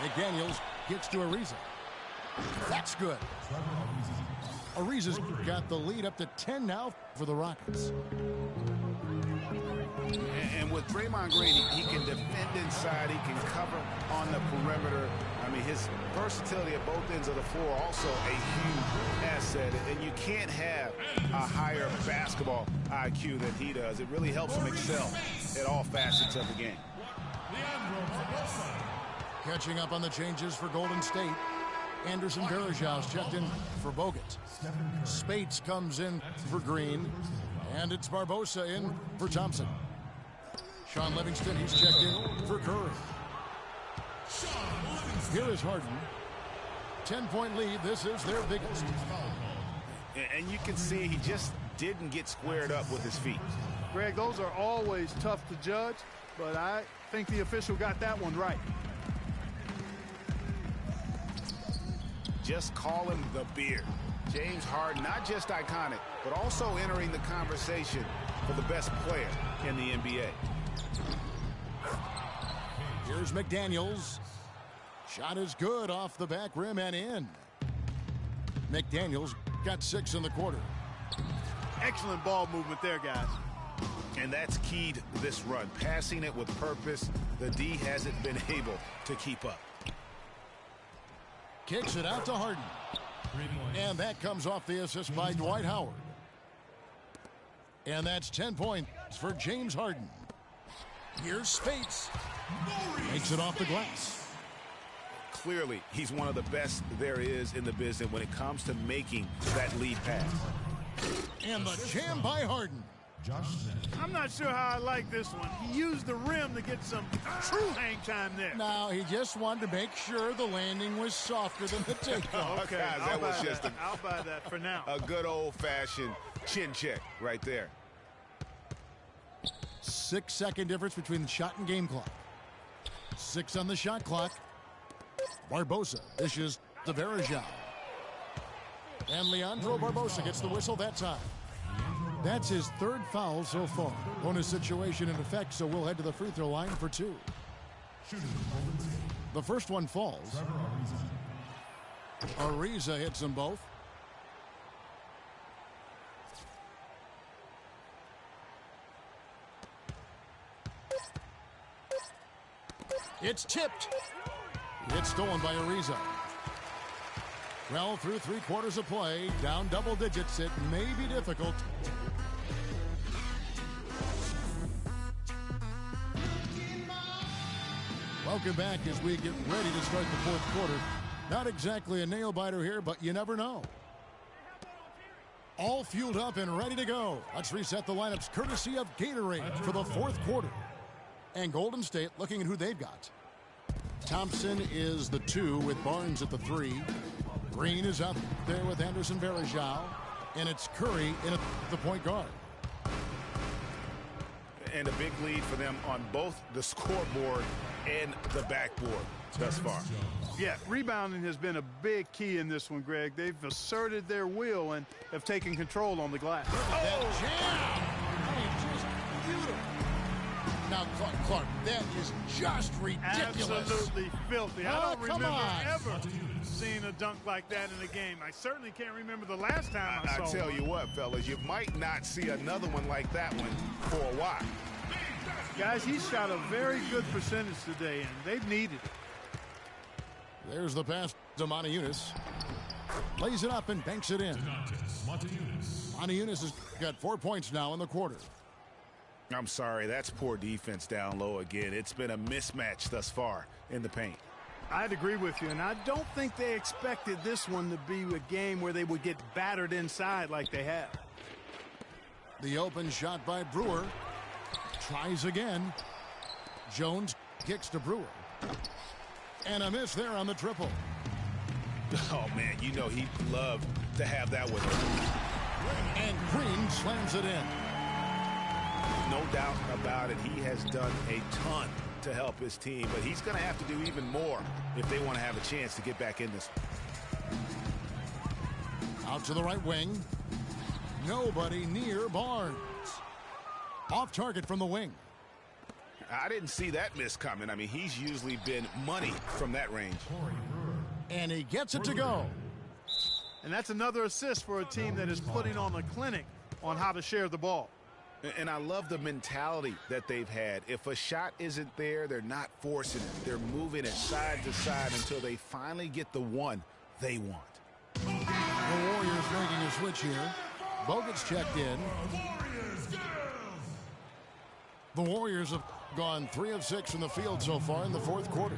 McDaniels gets to Ariza. That's good. Ariza's got the lead up to 10 now for the Rockets. And with Draymond Green, he can defend inside. He can cover on the perimeter. I mean, his versatility at both ends of the floor also a huge asset. And you can't have a higher basketball IQ than he does. It really helps him excel at all facets of the game. Catching up on the changes for Golden State. Anderson Varejau's checked in for Bogut. Spates comes in for Green. And it's Barbosa in for Thompson. Sean Livingston, he's checked in for Curry. Here is Harden. 10-point lead. This is their biggest. And you can see he just didn't get squared up with his feet. Greg, those are always tough to judge, but I think the official got that one right. Just call him the beard. James Harden, not just iconic, but also entering the conversation for the best player in the NBA. Here's McDaniels. Shot is good off the back rim and in. McDaniels got 6 in the quarter. Excellent ball movement there, guys. And that's keyed this run. Passing it with purpose. The D hasn't been able to keep up. Kicks it out to Harden. And that comes off the assist by Dwight Howard. And that's 10 points for James Harden. Here's Spates. Makes it off the glass. Clearly, he's one of the best there is in the business when it comes to making that lead pass. And the jam by Harden. I'm not sure how I like this one. He used the rim to get some true hang time there. No, he just wanted to make sure the landing was softer than the takeoff. Okay, guys, that was just I'll buy that for now. A good old-fashioned chin check right there. 6-second difference between the shot and game clock. 6 on the shot clock. Barbosa dishes to Varejao. And Leandro Barbosa gets the whistle that time. That's his 3rd foul so far. Bonus situation in effect, so we'll head to the free throw line for 2. The first one falls. Ariza hits them both. It's tipped. It's stolen by Ariza. Well, through 3 quarters of play, down double digits, it may be difficult. Welcome back as we get ready to start the 4th quarter. Not exactly a nail-biter here, but you never know. All fueled up and ready to go. Let's reset the lineups courtesy of Gatorade for the 4th quarter. And Golden State looking at who they've got. Thompson is the 2 with Barnes at the 3. Green is out there with Anderson Varejao. And it's Curry in at the point guard. And a big lead for them on both the scoreboard and the backboard thus far. Yeah, rebounding has been a big key in this one, Greg. They've asserted their will and have taken control on the glass. That jam! I mean, just beautiful. Now, Clark, that is just ridiculous. Absolutely filthy. I don't remember ever on. seeing a dunk like that in a game. I certainly can't remember the last time I saw I tell one. you what, fellas, you might not see another one like that one for a while. Guys, he shot a very good percentage today, and they've needed it. There's the pass to Montejunas. Lays it up and banks it in. Montejunas has got 4 points now in the quarter. I'm sorry, that's poor defense down low again. It's been a mismatch thus far in the paint. I'd agree with you, and I don't think they expected this one to be a game where they would get battered inside like they have. The open shot by Brewer. Tries again. Jones kicks to Brewer. And a miss there on the triple. Oh, man, you know he'd love to have that with him. And Green slams it in. No doubt about it. He has done a ton to help his team, but he's going to have to do even more if they want to have a chance to get back in this. Out to the right wing. Nobody near Barnes. Off target from the wing. I didn't see that miss coming. I mean, he's usually been money from that range. And he gets it to go. And that's another assist for a team that is putting on a clinic on how to share the ball. And I love the mentality that they've had. If a shot isn't there, they're not forcing it. They're moving it side to side until they finally get the one they want. The Warriors making a switch here. Bogut's checked in. The Warriors have gone 3 of 6 from the field so far in the fourth quarter.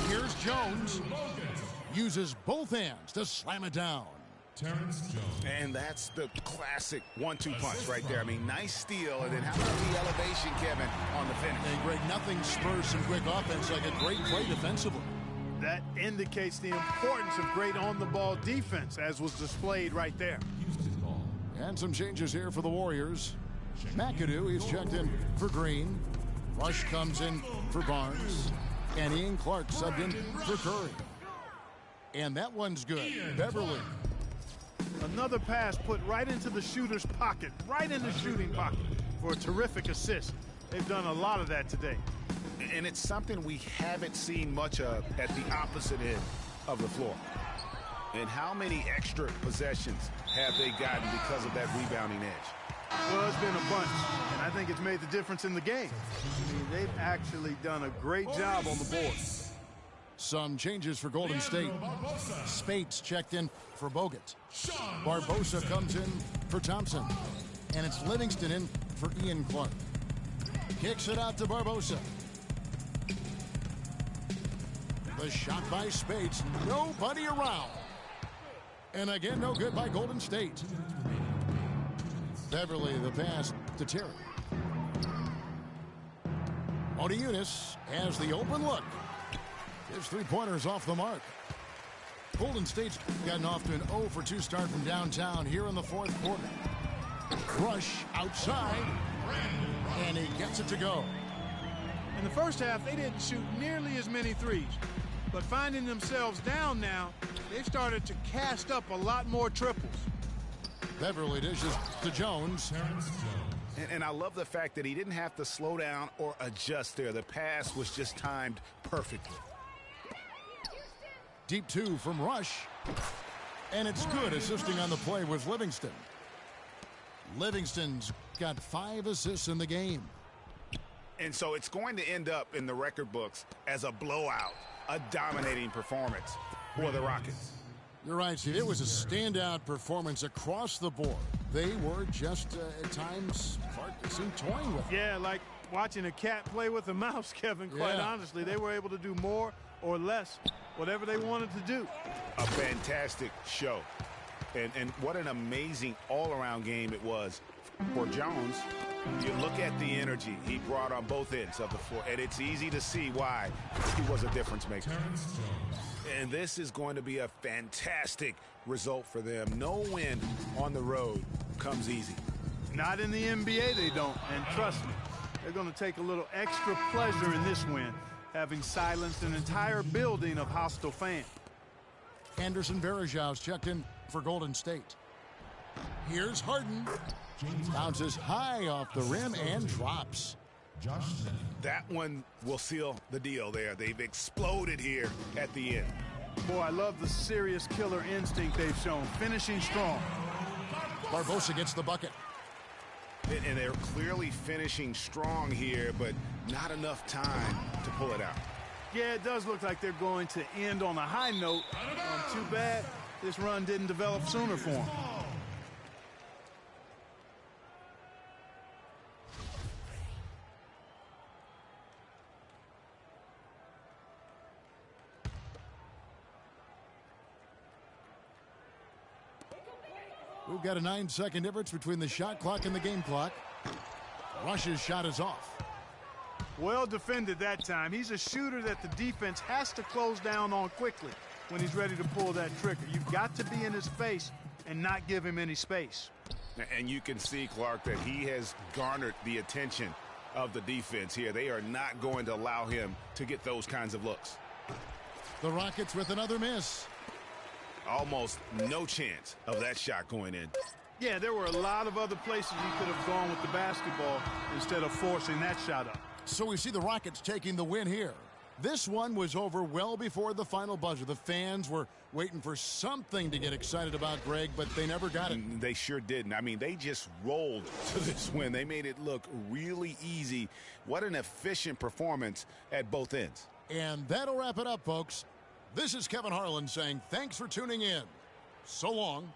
Here's Jones. Uses both hands to slam it down. Terrence Jones. And that's the classic 1-2 punch right there. I mean, nice steal, and then how about the elevation, Kevin, on the finish? And Greg, nothing spurs some quick offense like a great play defensively. That indicates the importance of great on-the-ball defense, as was displayed right there. Houston ball. And some changes here for the Warriors. McAdoo, he's checked in for Green. Rush comes in for Barnes. And Ian Clark subbed in for Curry. And that one's good. Beverly. Another pass put right into the shooter's pocket, right in the shooting pocket for a terrific assist. They've done a lot of that today. And it's something we haven't seen much of at the opposite end of the floor. And how many extra possessions have they gotten because of that rebounding edge? Well, it's been a bunch, and I think it's made the difference in the game. I mean, they've actually done a great job on the board. Some changes for Golden State. Spates checked in for Bogut. Barbosa comes in for Thompson. And it's Livingston in for Ian Clark. Kicks it out to Barbosa. The shot by Spates. Nobody around. And again, no good by Golden State. Beverly, the pass to Terry. Odiunis has the open look. His three-pointers off the mark. Golden State's gotten off to an 0 for 2 start from downtown here in the fourth quarter. Rush outside, and he gets it to go. In the first half, they didn't shoot nearly as many threes. But finding themselves down now, they've started to cast up a lot more triples. Beverly dishes to Jones. And I love the fact that he didn't have to slow down or adjust there. The pass was just timed perfectly. Deep 2 from Rush. And it's good. Assisting on the play was Livingston. Livingston's got 5 assists in the game. And so it's going to end up in the record books as a blowout, a dominating performance for the Rockets. You're right, Steve. It was a standout performance across the board. They were just, at times, hard to seem toying with. Yeah, like watching a cat play with a mouse, Kevin, quite honestly. They were able to do more or less, whatever they wanted to do. A fantastic show. And what an amazing all-around game it was for Jones. You look at the energy he brought on both ends of the floor, and it's easy to see why he was a difference maker. And this is going to be a fantastic result for them. No win on the road comes easy. Not in the NBA, they don't. And trust me, they're going to take a little extra pleasure in this win, having silenced an entire building of hostile fans. Anderson Varejau's checked in for Golden State. Here's Harden. Bounces high off the rim and drops. That one will seal the deal there. They've exploded here at the end. Boy, I love the serious killer instinct they've shown, finishing strong. Barbosa gets the bucket. And they're clearly finishing strong here, but not enough time to pull it out. Yeah, it does look like they're going to end on a high note. Too bad this run didn't develop sooner for them. We've got a 9-second difference between the shot clock and the game clock. Rush's shot is off. Well defended that time. He's a shooter that the defense has to close down on quickly when he's ready to pull that trigger. You've got to be in his face and not give him any space. And you can see, Clark, that he has garnered the attention of the defense here. They are not going to allow him to get those kinds of looks. The Rockets with another miss. Almost no chance of that shot going in. Yeah, there were a lot of other places he could have gone with the basketball instead of forcing that shot up. So we see the Rockets taking the win here. This one was over well before the final buzzer. The fans were waiting for something to get excited about, Greg, but they never got it. They sure didn't. I mean, they just rolled to this win. They made it look really easy. What an efficient performance at both ends. And that'll wrap it up, folks. This is Kevin Harlan saying thanks for tuning in. So long.